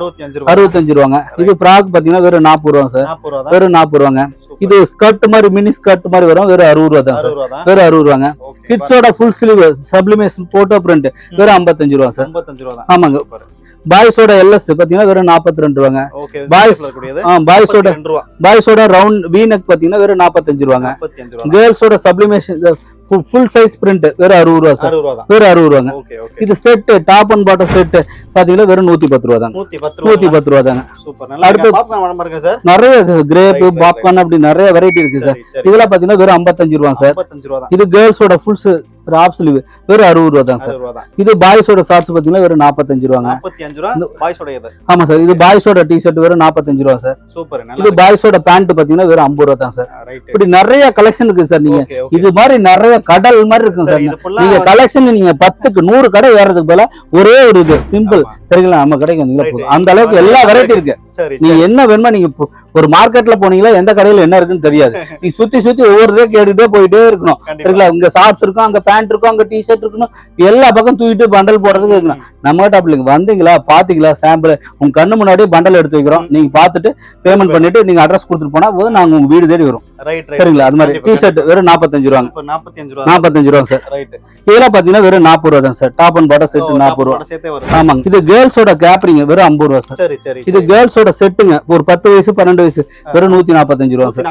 [SPEAKER 2] 65 ரூபாங்க. இது ஃப்ராக் பாத்தீங்கன்னா வெறும் 40 ரூபாய் சார். வெறும் 40 ரூபாங்க. இது ஸ்கர்ட் மாதிரி, மினி ஸ்கர்ட் மாதிரி வரும், வெறும் 60 ரூபாய் தான் சார். வெறும் 60 ரூபாங்க. கிட்ஸோட full sleeve sublimation photo print வெறும் 55 ரூபாய் சார். 55 ரூபாய். ஆமாங்க. பாய்ஸோட எல்எஸ் பாத்தீங்கன்னா வெறும் 42 ரூபாங்க. பாய்ஸோட ரவுண்ட் வீனக் பாத்தீங்கன்னா வெறும் 45 ரூபாங்க. கேர்ள்ஸோட சப்ளிமேஷன் ஃபுல் சைஸ் பிரிண்ட் வெறும் 60 ரூபாய் சார். வெறும் 60 ரூபாங்க. இது set top and bottom set பாத்தீங்கன்னா வெறும் 110 ரூபாய் தாங்க. 110 ரூபாய் தாங்க. அடுத்து நிறைய கிரேப், பாப்கார்ன் அப்படி நிறைய வெரைட்டி இருக்கு சார். இதெல்லாம் பாத்தீங்கன்னா வெறும் 55 ரூபாய் சார். இது கேர்ள்ஸோட ஃபுல் ஹாஃப் ஸ்லீவ் வெறும் 60 ரூபாய் தான் சார். இது பாய்ஸோட ஷார்ட்ஸ் பாத்தீங்கன்னா வெறும் 45 ரூபாங்க. ஆமா சார். இது பாய்ஸோட டி-ஷர்ட் வெறும் 45 ரூபாய் சார். இது பாய்ஸோட பேண்ட் பாத்தீங்கன்னா வெறும் 50 ரூபாய் தான் சார். இப்படி நிறைய கலெக்ஷன் இருக்கு சார். நீங்க இது மாதிரி நிறைய கடல் மாதிரி இருக்கும் சார். நீங்க கலெக்ஷன் நீங்க 10க்கு 100 கடை ஏறதுக்கு பதிலா ஒரே ஒரு இது சிம்பிள் சரிங்களா, நம்ம கடைக்கு வந்தீங்கன்னா அந்த அளவுக்கு எல்லா வெரைட்டி இருக்கு. நீங்க என்ன வேணுமா, நீங்க ஒரு மார்க்கெட்ல போனீங்களா எந்த கடையில என்ன இருக்குன்னு தெரியாது. நீ சுத்தி சுத்தி ஒவ்வொரு கேட்டுட்டே போயிட்டே இருக்கணும் சரிங்களா. இங்க ஷார்ட்ஸ் இருக்கும், அங்க பேண்ட் இருக்கும், அங்க டி-ஷர்ட் இருக்கணும், எல்லா பக்கம் தூக்கிட்டு பண்டல் போடுறதுக்கு இருக்கணும். நம்ம கிட்ட அப்படி வந்தீங்களா, பாத்தீங்களா, சாம்பிள் உங்க கண்ணு முன்னாடியே பண்டல் எடுத்து வைக்கிறோம். நீங்க பாத்துட்டு பேமெண்ட் பண்ணிட்டு நீங்க அட்ரஸ் கொடுத்துட்டு போனா போது நாங்க உங்க வீடு தேடி வரும் சரிங்களா. அது மாதிரி டி-ஷர்ட் வெறும் 45 ரூபாங்க. 45 ரூபாங்க சார். இதெல்லாம் பாத்தீங்கன்னா வெறும் 40 ரூபாய் தான் sir. Top and bottom set 40 ரூபாய். ஆமாங்க. இது கேர்ள்ஸோட கேப்ரிங் வெறும் 50 ரூபாய் சார். இது கேர்ள்ஸோட செட்டுங்க, ஒரு 10 வயசு 12 வயசு வெறும் 145 ரூபாய் சார்.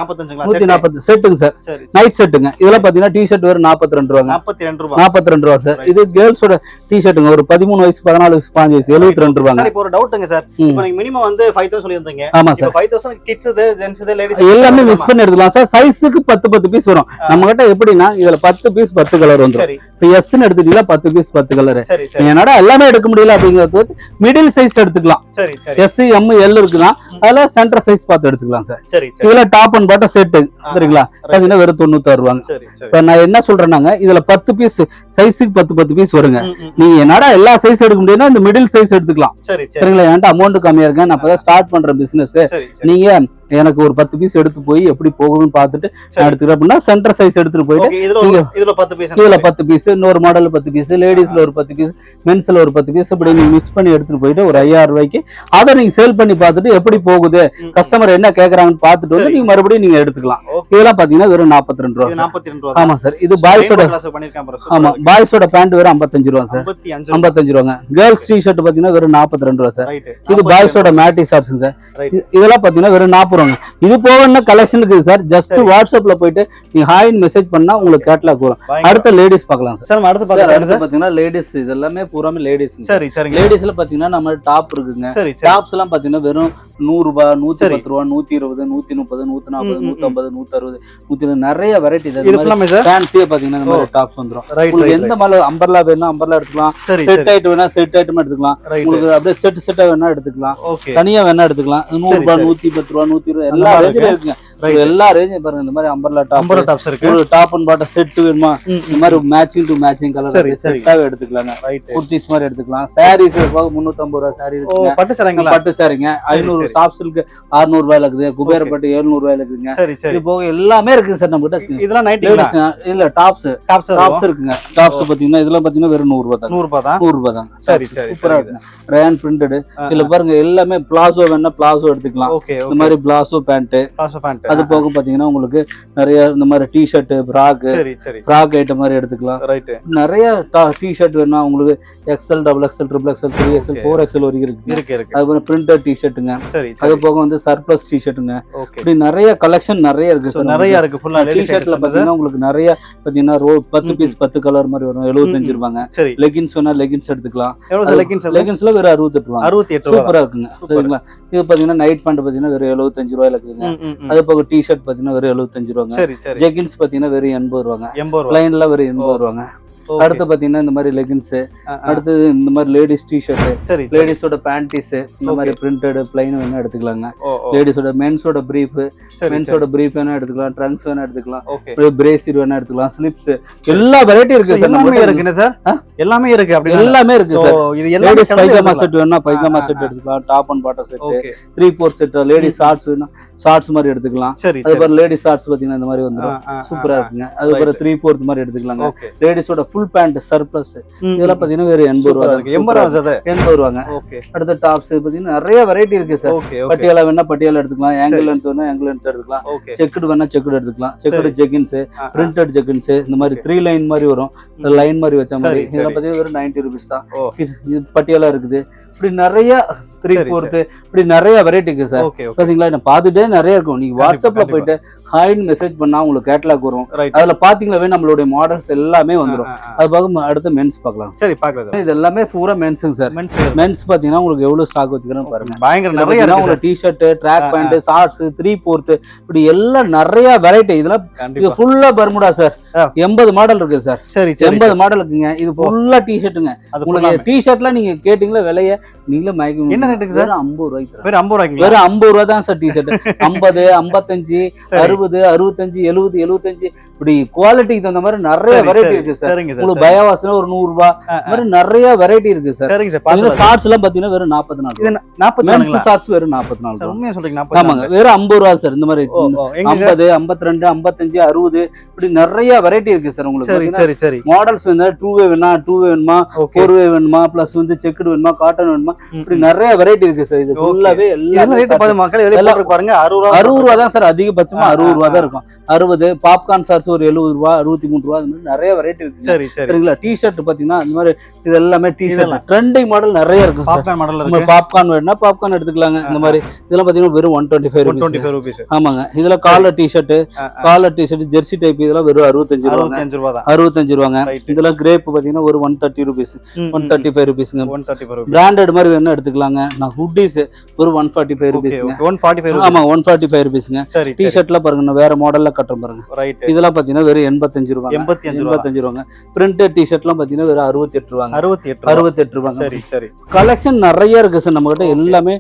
[SPEAKER 2] 140 செட்டுங்க சார். நைட் செட்டுங்க. இதெல்லாம் பாத்தீங்கன்னா டி-ஷர்ட் வெறும் 42 ரூபாங்க. 42 ரூபாய் சார். இது கேர்ள்ஸோட டி-ஷர்ட்டுங்க, ஒரு 13 வயசு 14 வயசு 15 வயசு 72 ரூபாங்க.
[SPEAKER 1] இப்போ ஒரு டவுட்ங்க சார். இப்போ நீங்க மினிமம் வந்து 5000 சொல்லிருந்தீங்க.
[SPEAKER 2] ஆமா சார்.
[SPEAKER 1] 5000 கிட்ஸ் இது, ஜென்ஸ் இது, லேடீஸ்
[SPEAKER 2] எல்லாமே மிக்ஸ் பண்ணி எடுத்துக்கலாம் சார். சைஸுக்கு 10 பீஸ் வரும் நம்ம கிட்ட. எப்படின்னா இதுல 10 பீஸ் 10 கலர் வந்துரும். இப்போ எஸ் ன்னு எடுத்துட்டீங்களா 10 பீஸ் 10 கலர். என்னடா எல்லாமே எடுக்க முடியல அப்படிங்கிறது மிடில் சைஸ் எடுத்துக்கலாம். எஸ், எம், எல் இருக்குன்னா அதுல சென்டர் சைஸ் பார்த்து எடுத்துக்கலாம் சார். இதுல டாப் அண்ட் பாட்டம் செட் சரிங்களா, பாத்தீங்கன்னா வெறும் 96 ரூபாங்க. இப்ப நான் என்ன சொல்றேன்னாங்க, இதுல 10 பீஸ் சைஸுக்கு 10 பீஸ் வருங்க. நீங்க என்னடா எல்லா சைஸ் எடுக்க முடியும்னா இந்த மிடில் சைஸ் எடுத்துக்கலாம் சரிங்களா. என்கிட்ட அமௌண்ட் கம்மியா இருக்கு, நான் இப்பதான் ஸ்டார்ட் பண்ற பிசினஸ், நீங்க எனக்கு ஒரு 10 பீஸ் எடுத்து போய் எப்படி போகுதுன்னு பாத்துட்டு எடுத்துக்கிறேன் அப்படின்னா சென்டர் சைஸ் எடுத்துட்டு போயிட்டு இதுல 10 பீஸ், இன்னொரு மாடல் 10 பீஸ், லேடிஸ்ல ஒரு 10 பீஸ், மென்ஸ்ல ஒரு 10 பீஸ், அப்படி நீங்க மிக்ஸ் பண்ணி எடுத்துட்டு போயிட்டு ஒரு 5000 ரூபாய்க்கு அதை நீங்க சேல் பண்ணி பார்த்துட்டு எப்படி போகுது, கஸ்டமர் என்ன கேக்குறாங்கன்னு பார்த்துட்டு வந்து நீங்க மறுபடியும் நீங்க எடுத்துக்கலாம். இதெல்லாம் பாத்தீங்கன்னா வெறும் 42 ரூபாய். ஆமா சார். இது பாய்ஸோட, ஆமா பாய்ஸோட பேண்ட் வெறும் 55 ரூபாய் சார். 55 ரூபாங்க. கேர்ள்ஸ் டி-ஷர்ட் பாத்தீங்கன்னா வெறும் 42 ரூபாய் சார். இது பாய்ஸோட மேட்டி ஷார்ட்ஸ் சார். இதெல்லாம் பாத்தீங்கன்னா வெறும் 40 ரூபாங்க. இது போக கலெக்ஷன் இருக்கு சார். ஜஸ்ட் வாட்ஸ்அப்ல போயிட்டு நீங்க ஹாய்னு மெசேஜ் பண்ணா உங்களுக்கு கேட்டலாக் வரும். அடுத்த லேடிஸ் பார்க்கலாம் சார். அடுத்து பாத்தீங்கன்னா லேடிஸ் இதெல்லாமே பூராமே லேடிஸ். சரி சரி. லேடிஸ்ல பாத்தீங்கன்னா நம்ம டாப் இருக்குங்க. டாப்ஸ் எல்லாம் பாத்தீங்கன்னா வெறும் 100 ரூபாய், 110 ரூபாய், 120, 130, 140, 150, 160, 120 நிறைய வெரைட்டி. ஃபேன்சியே பாத்தீங்கன்னா இந்த மாதிரி டாப்ஸ் வந்துரும். உங்களுக்கு எந்த மாதிரி அம்பர்லா வேணும் அம்பர்லா எடுத்துக்கலாம், செட் ஐட்டம் வேணா செட் ஐட்டம் எடுத்துக்கலாம், உங்களுக்கு அப்படியே செட்டா வேணா எடுத்துக்கலாம், தனியா வேணா எடுத்துக்கலாம். 100 ரூபாய், 110 ரூபாய், 120 எல்லா ரேஞ்சிலும் இருக்குங்க. எல்லா ரேஞ்சும் பாருங்க. இந்த மாதிரி அம்பர்லா டாப்ஸ் இருக்கு. ஒரு டாப் அண்ட் பாட்டம் செட் வேணுமா, இந்த மாதிரி மேட்சிங் டு மேட்சிங் கலர் செட்டாவே எடுத்துக்கலாங்க. குர்த்திஸ் மாதிரி எடுத்துக்கலாம். சாரீஸ் 350 ரூபாய் சாரி இருக்குங்க. பட்டு சாரிங்க 500, சாஃப்ட் சில்க் 600 ரூபாயில இருக்குது, குபேரப்பட்டு 700 ரூபாயில இருக்குங்க. இது போக எல்லாமே இருக்கு சார் நம்ம கிட்ட. இதெல்லாம் நைட் இல்ல டாப்ஸ் இருக்குங்க. டாப்ஸ் பாத்தீங்கன்னா இதெல்லாம் பாத்தீங்கன்னா வெறும் 100 ரூபாய் தான். 100 ரூபாய் தான். சரி சரி. சூப்பரா இருக்கு. ரேன் பிரிண்டட். இதுல பாருங்க எல்லாமே பிளாசோ வேணா பிளாசோ எடுத்துக்கலாம். இந்த மாதிரி பிளாசோ பேண்ட். அது போக பாத்தீங்கன்னா உங்களுக்கு நிறைய இந்த மாதிரி டி-ஷர்ட், ஃப்ராக் ஐட்டம் மாதிரி எடுத்துக்கலாம். நிறைய டி-ஷர்ட் வேணா உங்களுக்கு XL, XXL, XXL, 3XL, 4XL வரைக்கும் இருக்கு. அது பிரிண்டட் டி-ஷர்ட்டுங்க. அது போக வந்து சர்ப்ளஸ் டி-ஷர்ட்டுங்க. இப்படி நிறைய கலெக்ஷன் நிறைய இருக்கு சார். நிறைய இருக்கு. ஃபுல்லா டி-ஷர்ட்ல பாத்தீங்கன்னா உங்களுக்கு நிறைய பாத்தீங்கன்னா 10 பீஸ் 10 கலர் மாதிரி வரும். 75 ரூபாங்க. லெகின்ஸ் வேணா லெகின்ஸ் எடுத்துக்கலாம். லெகின்ஸ்ல வெறும் 68 ரூபாய். சூப்பரா இருக்குங்க. சரிங்களா. இது பாத்தீங்கன்னா நைட் பேண்ட் பாத்தீங்கன்னா வெறும் 75 ரூபாயில இருக்குங்க. அது போக பக்கம் டிஷர்ட் பாத்தீங்கன்னா வெறும் 75 ரூபாங்க.
[SPEAKER 1] சரி சரி.
[SPEAKER 2] ஜெகின்ஸ் பாத்தீங்கன்னா வெறும் 80 ரூபாங்க.
[SPEAKER 1] 80 ரூபாய்.
[SPEAKER 2] பிளைன்ல வெறும் 80 ரூபாங்க. அடுத்து பாத்தீங்கன்னா இந்த மாதிரி லெகின்ஸ், அடுத்து இந்த மாதிரி லேடிஸ் டிஷர்ட், லேடிஸோட பேண்டிஸ், இந்த மாதிரி பிரிண்டட் பிளைன் வேணா எடுத்துக்கலாங்க. லேடிஸோட மென்ஸோட பிரீஃப், மென்ஸோட பிரீஃப் வேணா எடுத்துக்கலாம், ட்ரங்க்ஸ் வேணா எடுத்துக்கலாம், பிரேசியர் வேணா எடுத்துக்கலாம், ஸ்லிப்ஸ், எல்லா வெரைட்டி இருக்கு சார்.
[SPEAKER 1] எல்லாமே இருக்குங்க சார். எல்லாமே இருக்கு. அப்படி
[SPEAKER 2] எல்லாமே இருக்கு சார்.
[SPEAKER 1] இது எல்லாமே
[SPEAKER 2] பைஜாமா செட் வேணா பைஜாமா செட் எடுத்துக்கலாம், top and bottom set, 3/4 set, ladies shorts வேணா ஷார்ட்ஸ் மாதிரி எடுத்துக்கலாம். அதுக்கப்புறம் லேடிஸ் ஷார்ட்ஸ் பாத்தீங்கன்னா இந்த மாதிரி வந்துடும், சூப்பரா இருக்குங்க. அதுக்கப்புறம் 3/4 மாதிரி எடுத்துக்கலாங்க. லேடிஸோட ஃபுல் பேண்ட் சர்ப்ளஸ் இதெல்லாம் பாத்தீங்கன்னா வேற 80 ரூபாய் இருக்கு. 80 ரூபாங்க. அடுத்த டாப்ஸ் பாத்தீங்கன்னா நிறைய வெரைட்டி இருக்கு சார். பட்டியாலா வேணா பட்டியாலா எடுத்துக்கலாம், ஆங்கிள் லென்த் வேணா ஆங்கிள் லென்த் எடுத்துக்கலாம், செக்குடு வேணா செக்குடு எடுத்துக்கலாம், செக்குடு ஜெகின்ஸ், பிரிண்டட் ஜெகின்ஸ், இந்த மாதிரி 3 லைன் மாதிரி வரும், லைன் மாதிரி வச்ச மாதிரி. இதெல்லாம் பாத்தீங்கன்னா வெறும் 90 ரூபீஸ் தான். இது பட்டியாலா இருக்குது. இப்படி நிறைய 3/4 இப்படி நிறைய வெரைட்டி இருக்கு சார். பாத்தீங்களா, நான் பாத்துட்டே நிறைய இருக்கும். நீங்க வாட்ஸ்அப்ல போயிட்டு ஹாய்னு மெசேஜ் பண்ணா உங்களுக்கு கேட்டலாக் வரும். அதுல பாத்தீங்களா நம்மளுடைய மாடல்ஸ் எல்லாமே வந்துடும். அது பார்க்க அடுத்து மென்ஸ் பார்க்கலாம்.
[SPEAKER 1] சரி பார்க்கலாம்.
[SPEAKER 2] இது எல்லாமே பூரா மென்ஸுங்க சார். மென்ஸ் பாத்தீங்கன்னா உங்களுக்கு எவ்வளவு ஸ்டாக் வச்சுக்கிறேன்னு பாருங்க.
[SPEAKER 1] பயங்கர நிறைய
[SPEAKER 2] உங்களுக்கு டிஷர்ட், ட்ராக் பேண்ட், ஷார்ட்ஸ், 3/4 இப்படி எல்லாம் நிறைய வெரைட்டி. இதெல்லாம் இது ஃபுல்லா பர்முடா சார். 80 மாடல் இருக்கு சார். சரி 80 மாடல் இருக்குங்க. இது ஃபுல்லா டிஷர்ட்டுங்க. உங்களுக்கு டிஷர்ட்ல நீங்க கேட்டீங்களா விலைய நீங்களே மயக்கம். என்ன ரேட்டுக்கு சார்? 50 ரூபாய்க்கு. வெறும் 50 ரூபாய்க்கு. வெறும் 50 ரூபாய் தான் சார் டிஷர்ட். 50, 55, 60, 65, 70, 75 இப்படி குவாலிட்டிக்கு தகுந்த மாதிரி நிறைய வெரைட்டி இருக்கு சார். உங்களுக்கு பயாவாஸ்னா ஒரு 100 ரூபாய் மாதிரி நிறைய வெரைட்டி இருக்கு சார். ஷார்ட்ஸ் எல்லாம் பாத்தீங்கன்னா வெறும் 44 ஷார்ட்ஸ் வெறும் 44.
[SPEAKER 1] உண்மையா சொல்றீங்க?
[SPEAKER 2] ஆமாங்க, வெறும் 50 ரூபாய் சார். இந்த மாதிரி 50, 52, 55, 60 இப்படி நிறைய வெரைட்டி இருக்கு சார். உங்களுக்கு மாடல்ஸ் வேணா 2 வேணா 2 வேணுமா, 4 வேணுமா, பிளஸ் வந்து செக்குடு வேணுமா, காட்டன் வேணுமா, இப்படி நிறைய வெரைட்டி இருக்கு சார். இது ஃபுல்லாவே எல்லாம் மக்கள் இதெல்லாம் பாருங்க 60 ரூபாய் தான் சார். அதிகபட்சமா 60 ரூபாய் தான் இருக்கும். 60 பாப்கார்ன் சார்ட்ஸ் ஒரு 70 ரூபாய், 63 ரூபாய், அந்த மாதிரி நிறைய வெரைட்டி இருக்கு. சரிங்களா? டிஷர்ட் பாத்தீங்கன்னா அந்த மாதிரி இது எல்லாமே டிஷர்ட் ட்ரெண்டிங் மாடல் நிறைய இருக்கு சார். பாப்கார்ன் வேணும்னா பாப்கார்ன் எடுத்துக்கலாங்க. இந்த மாதிரி இதெல்லாம் பாத்தீங்கன்னா வெறும் 125 ரூபீஸ். ஆமாங்க. இதுல காலர் டிஷர்ட், ஜெர்சி டைப் இதெல்லாம் வெறும் 65 ரூபாய். 65 ரூபாங்க. இதெல்லாம் கிரேப் பாத்தீங்கன்னா ஒரு 130 ரூபீஸ், 135 ரூபீஸ்ங்க. பிராண்டட் மாதிரி வேணா எடுத்துக்கலாங்க. நான் ஹுட்டீஸ் ஒரு 145 ரூபீஸ்ங்க. 145. ஆமா 145 ரூபீஸ்ங்க. டிஷர்ட்ல பாருங்க வேற மாடல்ல கட்டுற பாருங்க. இதெல்லாம் பாத்தீங்கன்னா வெறும் 85 ரூபாய். 85 ரூபாங்க. பிரிண்டட் டிஷர்ட்லாம் பாத்தீங்கன்னா வெறும் 68 ரூபாய். 68 ரூபாய். சரி சரி. கலெக்ஷன் நிறைய இருக்கு சார் நம்ம கிட்ட. எல்லாமே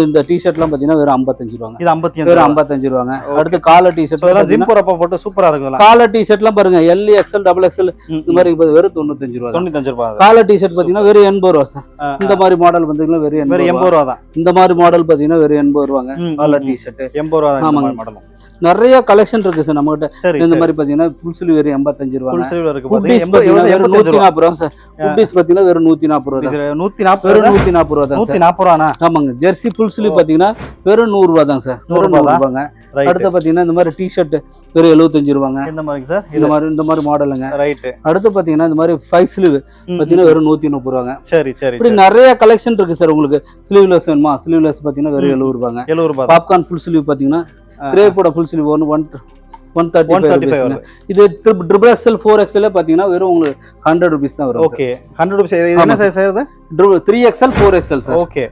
[SPEAKER 2] இந்த டிஷர்ட்லாம் பாத்தீங்கன்னா வெறும் 55 ரூபாய். இது 55 ரூபாய். அடுத்து காலர் டிஷர்ட் எல்லாம் ஜிம் போறப்ப போட்டு சூப்பரா இருக்கும். காலர் டிஷர்ட்லாம் பாருங்க எல், எக்ஸ்எல், டபுள் எக்ஸ்எல் இந்த மாதிரி வெறும் 95 ரூபாய். 95 ரூபாய். காலர் டிஷர்ட் பாத்தீங்கன்னா வெறும் 80 ரூபாய் சார். இந்த மாதிரி மாடல் பாத்தீங்கன்னா வெறும் 80 ரூபாய் தான். இந்த மாதிரி மாடல் பாத்தீங்கன்னா வெறும் 80 ரூபாங்க. காலர் டிஷர்ட் 80 ரூபாய் தான். ஆமாங்க மாடல். நிறைய கலெக்ஷன் இருக்கு சார் நம்ம கிட்ட. இந்த மாதிரி பாத்தீங்கன்னா ஃபுல் ஸ்லீவ் வெறும் 85 ரூபாய். ஃபுல் ஸ்லீவ் இருக்கு பாத்தீங்கன்னா 140 ரூபாய் சார். ஹுட்டீஸ் பாத்தீங்கன்னா வெறும் 140 ரூபாய். 140 ரூபாய் தான். 140 ரூபாய். ஆமாங்க. ஜெர்சி ஃபுல் ஸ்லீவ் பாத்தீங்கன்னா வெறும் 100 ரூபாய் தான் சார். 100 ரூபாய்ங்க. அடுத்து பாத்தீங்கன்னா இந்த மாதிரி டி-ஷர்ட் வெறும் 75 ரூபாய்ங்க. இந்த மாதிரி சார். இந்த மாதிரி மாடலுங்க. ரைட். அடுத்து பாத்தீங்கன்னா இந்த மாதிரி 5 ஸ்லீவ் பாத்தீங்கன்னா வெறும் 130 ரூபாய்ங்க. சரி சரி. இப்படி நிறைய கலெக்ஷன் இருக்கு சார். உங்களுக்கு ஸ்லீவ்லெஸ் வேணுமா? ஸ்லீவ்லெஸ் பாத்தீங்கன்னா வெறும் 70 ரூபாய்ங்க. 70 ரூபாய். பாப்கார்ன் ஃபுல் ஸ்லீவ் பாத்தீங்கன்னா கிரேப்போட ஃபுல் ஸ்லீவ் 135. இது ட்ரிபிள் எக்ஸ்எல் 4XL பாத்தீங்கன்னா வெறும் உங்களுக்கு 100 ரூபீஸ் தான் வரும். Okay 100 rupees. என்ன சைஸ் இது? 3XL 4XL sir. ஓகே.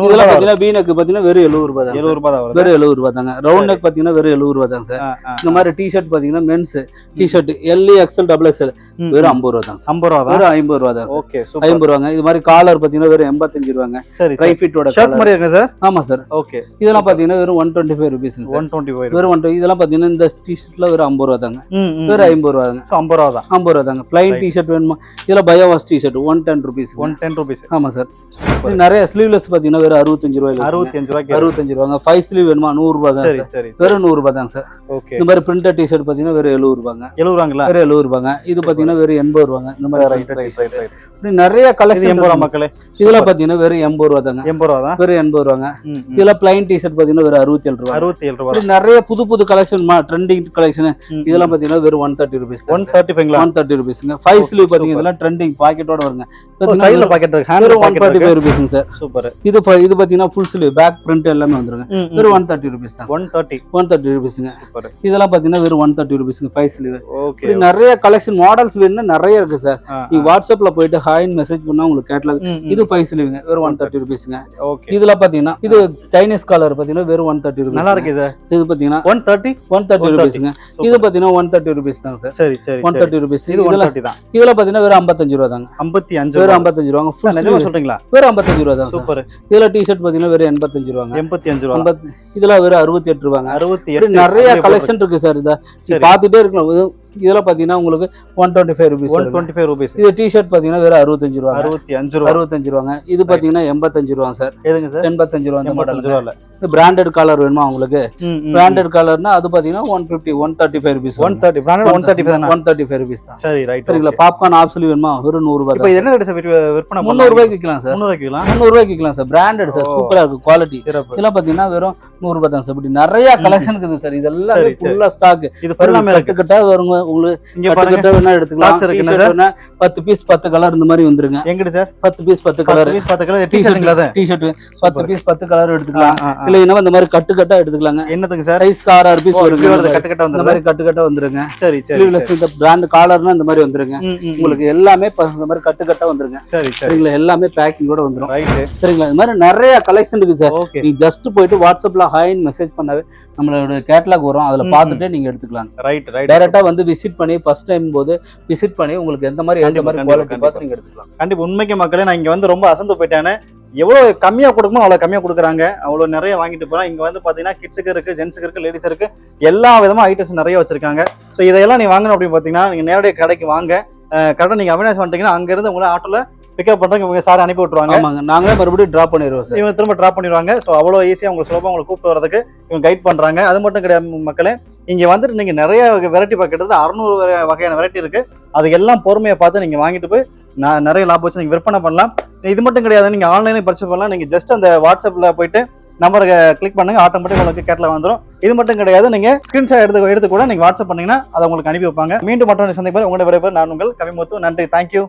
[SPEAKER 2] இதெல்லாம் பாத்தீங்கன்னா V neck பாத்தீங்கன்னா வெறும் 70 ரூபாய் தான். 70 ரூபாய் தான் வரும். வெறும் 70 ரூபாய் தாங்க. ரவுண்ட் neck பாத்தீங்கன்னா வெறும் 70 ரூபாய் தான் சார். இந்த மாதிரி டி-ஷர்ட் பாத்தீங்கன்னா men's T-shirt L, XL, double XL வெறும் 50 ரூபாய் தான். 50 ரூபாய் தான். வெறும் 50 ரூபாய் தான். Okay super. 50 ரூபாய்ங்க. இது மாதிரி காலர் பாத்தீங்கன்னா வெறும் 85 ரூபாய்ங்க. சரி. ட்ரை ஃபிட்டோட ஷர்ட் மாதிரி இருக்கு சார். ஆமா சார். ஓகே. இதெல்லாம் பாத்தீங்கன்னா வெறும் 125 ரூபீஸ் சார். 125 வெறும் 120. இதெல்லாம் பாத்தீங்கன்னா இந்த டி-ஷர்ட்ல வெறும் 50 ரூபாய் தாங்க. வெறும் 50 ரூபாய் தாங்க. 50 ரூபாய் தான். 50 ரூபாய் தாங்க. ப்ளைன் டி-ஷர்ட் வேணுமா? இதுல பயோவாஸ் டி-ஷர்ட் 110 ரூபீஸ். 110 ரூபீஸ். ஆமா சார். நிறைய ஸ்லீவ்லெஸ் பாத்தீங்கன்னா வெறும் 65 ரூபாய். 65 ரூபாய்க்கு. 65 ரூபாய்ங்க. 5 ஸ்லீவ் வேணுமா? 100 ரூபாய் தான் சார். வெறும் 100 ரூபாய் தான் சார். ஓகே. இந்த மாதிரி பிரிண்டட் டி-ஷர்ட் பாத்தீங்கன்னா வெறும் 70 ரூபாய்ங்க. 70 ரூபாய்ங்களா? வெறும் 70 ரூபாய்ங்க. இது பாத்தீங்கன்னா வெறும் 80 ரூபாய்ங்க. இந்த மாதிரி ரைட். நிறைய கலெக்ஷன் 80 ரூபாய் மக்களே. இதெல்லாம் பாத்தீங்கன்னா வெறும் 80 ரூபாய் தாங்க. 80 ரூபாய் தான். வெறும் 80 ரூபாய்ங்க. இதெல்லாம் ப்ளைன் டி-ஷர்ட் பாத்தீங்கன்னா வெறும் 67 ரூபாய். 67 ரூபாய். நிறைய புது கலெக்ஷன் ட்ரெண்டிங் கலெக்ஷன். இதெல்லாம் பாத்தீங்கன்னா வெறும் 130 ரூபீஸ். 135 ரூபீஸ்ங்க. 5 ஸ்லீவ் பாத்தீங்கன்னா இதெல்லாம் ட்ரெண்டிங் பாக்கெட்டோட வருங்க. சைடுல பாக்கெட்
[SPEAKER 1] ஹேண்ட்
[SPEAKER 2] 145 ரூபீஸ்ங்க சார்.
[SPEAKER 1] சூப்பர்.
[SPEAKER 2] இது பாத்தீங்கன்னா ஃபுல் ஸ்லீவ் பேக் பிரிண்ட் எல்லாமே வந்துருங்க. வெறும் 130 ரூபீஸ் தான். 130 ரூபீஸ்ங்க.
[SPEAKER 1] சூப்பர்.
[SPEAKER 2] இதெல்லாம் பாத்தீங்கன்னா வெறும் 130 ரூபீஸ்ங்க 5 ஸ்லீவ்.
[SPEAKER 1] ஓகே.
[SPEAKER 2] நிறைய கலெக்ஷன் மாடல்ஸ் வேணும்னா நிறைய இருக்கு சார். நீங்க வாட்ஸ்அப்ல போயிட்டு ஹாய்னு மெசேஜ் பண்ணா உங்களுக்கு கேட்டலாக். இது 5 ஸ்லீவ்ங்க வெறும் 130 ரூபீஸ்ங்க.
[SPEAKER 1] ஓகே.
[SPEAKER 2] இதெல்லாம் பாத்தீங்கன்னா இது சைனீஸ் காலர் பாத்தீங்கன்னா வெறும் 130 ரூபீஸ்.
[SPEAKER 1] நல்லா இருக்கு சார்.
[SPEAKER 2] இது பாத்தீங்கன்னா
[SPEAKER 1] 130
[SPEAKER 2] ரூபீஸ்ங்க. இது பாத்தீங்கன்னா 130 ரூபீஸ் தான் சார்.
[SPEAKER 1] சரி சரி.
[SPEAKER 2] 130 ரூபீஸ்.
[SPEAKER 1] இது 130 தான்.
[SPEAKER 2] இதெல்லாம் பாத்தீங்கன்னா வெறும் 55 ரூபாய் தாங்க.
[SPEAKER 1] 55
[SPEAKER 2] வெறும் 55 ரூபாங்க. ஃபுல்
[SPEAKER 1] நிஜமா சொல்றீங்களா?
[SPEAKER 2] வெறும் 55 ரூபாய் தான்.
[SPEAKER 1] சூப்பர்.
[SPEAKER 2] இதெல்லாம் டி-ஷர்ட் பாத்தீங்கன்னா வெறும் 85 ரூபாங்க.
[SPEAKER 1] 85 ரூபாய்.
[SPEAKER 2] இதெல்லாம் வெறும் 68 ரூபாங்க.
[SPEAKER 1] 68.
[SPEAKER 2] நிறைய கலெக்ஷன் இருக்கு சார். இத பாத்துட்டே இருக்கலாம். இதெல்லாம் பாத்தீங்கன்னா உங்களுக்கு 125 ரூபீஸ்.
[SPEAKER 1] 125 ரூபீஸ்.
[SPEAKER 2] இது டி-ஷர்ட் பாத்தீங்கன்னா வெறும் 65 ரூபாய்.
[SPEAKER 1] 65 ரூபாய்.
[SPEAKER 2] 65 ரூபாங்க. இது பாத்தீங்கன்னா 85 ரூபாய் சார்.
[SPEAKER 1] எதுங்க சார்?
[SPEAKER 2] 85 ரூபாய் அந்த
[SPEAKER 1] 85 ரூபாய்ல.
[SPEAKER 2] இது பிராண்டட் காலர் வேணுமா உங்களுக்கு? பிராண்டட் காலர்னா அது பாத்தீங்கன்னா 150 135 ரூபீஸ்.
[SPEAKER 1] 130 பிராண்டட் 135 தானா?
[SPEAKER 2] 135 ரூபீஸ் தான்.
[SPEAKER 1] சரி ரைட்.
[SPEAKER 2] சரிங்களா? பாப்கார்ன் ஆப்ஸ்லி வேணுமா? வெறும் 100 ரூபாய்.
[SPEAKER 1] இப்போ என்ன ரேட் சார் விற்பனை
[SPEAKER 2] 300 ரூபாய்க்கு விக்கலாம் சார்.
[SPEAKER 1] 300 ரூபாய்க்கு விக்கலாம்.
[SPEAKER 2] 300 ரூபாய்க்கு விக்கலாம் சார். Branded sir. சூப்பரா இருக்கு குவாலிட்டி. இதெல்லாம் பாத்தீங்கன்னா வெறும் 100 ரூபாய் தான் சார். இப்படி நிறைய கலெக்ஷன் இருக்குது சார். இதெல்லாம் ஃபுல்லா ஸ்டாக்.
[SPEAKER 1] இது ஃபுல்லாமே
[SPEAKER 2] கட்டுக்கட்டா வருங்க உங்களுக்கு.
[SPEAKER 1] இங்க பாருங்க
[SPEAKER 2] எடுத்துக்கலாம். 10 பீஸ் 10 கலர் இந்த மாதிரி வந்துருங்க.
[SPEAKER 1] எங்கடி சார்?
[SPEAKER 2] 10 piece 10 colour.
[SPEAKER 1] 10 கலர் டி-ஷர்ட்ங்களா?
[SPEAKER 2] டி-ஷர்ட் 10 பீஸ் 10 கலர் எடுத்துக்கலாம். இல்ல இந்த மாதிரி கட்டா எடுத்துக்கலாங்க.
[SPEAKER 1] என்னதுங்க சார்?
[SPEAKER 2] சைஸ் 6 பீஸ் வருங்க.
[SPEAKER 1] கட்டா
[SPEAKER 2] இந்த மாதிரி கட்டா வந்துருங்க.
[SPEAKER 1] சரி சரி.
[SPEAKER 2] ஸ்லீவ்லெஸ் இந்த பிராண்ட் காலர்னா இந்த மாதிரி வந்துருங்க. உங்களுக்கு எல்லாமே இந்த மாதிரி கட்டா வந்துருங்க.
[SPEAKER 1] சரி சரி.
[SPEAKER 2] சரிங்களா? எல்லாமே பேக்கிங்கோட வந்துரும்.
[SPEAKER 1] ரைட்.
[SPEAKER 2] சரிங்களா? இந்த மாதிரி நிறைய கலெக்ஷன் இருக்கு சார். நீ ஜஸ்ட் போயிட்டு வாட்ஸ்அப்ல ஹாய்னு மெசேஜ் பண்ணாவே நம்மளோட கேட்டலாக் வரும். அதுல பாத்துட்டு நீங்க எடுத்துக்கலாம்.
[SPEAKER 1] Right right.
[SPEAKER 2] டைரக்டா வந்து விசிட் பண்ணி ஃபர்ஸ்ட் டைம் போது விசிட் பண்ணி உங்களுக்கு எந்த மாதிரி குவாலிட்டி பார்த்து நீங்க எடுத்துக்கலாம்.
[SPEAKER 1] கண்டிப்பா. உண்மைக்கு மக்களே நான் இங்க வந்து ரொம்ப அசந்து போயிட்டானே. எவ்வளவு கம்மியா கொடுக்குமோ அவ்வளவு கம்மியா கொடுக்குறாங்க. அவ்வளவு நிறைய வாங்கிட்டு போறோம். இங்க வந்து பாத்தீங்கன்னா கிட்ஸுக்கு இருக்கு, ஜென்ஸுக்கு இருக்கு, லேடிஸ் இருக்கு, எல்லா விதமா ஐட்டம்ஸ் நிறைய வச்சிருக்காங்க. ஸோ இதெல்லாம் நீ வாங்கணும் அப்படின்னு பாத்தீங்கன்னா நீங்க நேரடியாக கடைக்கு வாங்க. கரெக்டாக நீங்க அவினாஷ் வந்துட்டீங்கன்னா அங்க இருந்து உங்களை ஆட்டோல பிக்கப் பண்றதுக்கு இவங்க சார் அனுப்பி விட்டுருவாங்க.
[SPEAKER 2] ஆமாங்க. நாங்களே மறுபடியும் டிராப் பண்ணிடுவோம் சார்.
[SPEAKER 1] இவங்க திரும்ப டிராப் பண்ணிடுவாங்க. ஸோ அவ்வளோ ஈஸியாக உங்களுக்கு சுலபமாக உங்களை கூப்பிட்டு வரதுக்கு இவங்க கைட் பண்றாங்க. அது மட்டும் கிடையாது மக்களே, இங்க வந்துட்டு நீங்க நிறைய வெரைட்டி கிட்டத்தட்ட 600 வகையான வெரைட்டி இருக்கு. அது எல்லாம் பொறுமையை பார்த்து நீங்க வாங்கிட்டு போய் நிறைய லாபம் வச்சு நீங்க விற்பனை பண்ணலாம். இது மட்டும் கிடையாது, நீங்க ஆன்லைன்ல பர்ச்சேஸ் பண்ணலாம். நீங்க ஜஸ்ட் அந்த வாட்ஸ்அப்ல போயிட்டு நம்பரை கிளிக் பண்ணுங்க, ஆட்டோமேட்டிக் உங்களுக்கு கேட்டலாக் வந்துடும். இது மட்டும் கிடையாது, நீங்க ஸ்கிரீன்ஷாட் எடுத்து கூட நீங்க வாட்ஸ்அப் பண்ணீங்கன்னா அதை உங்களுக்கு அனுப்பி வைப்பாங்க. மீண்டும் மற்றொரு சந்திப்பார். உங்களுடைய விரைவில் நான் உங்கள் கவிமுத்து. நன்றி. தேங்க்யூ.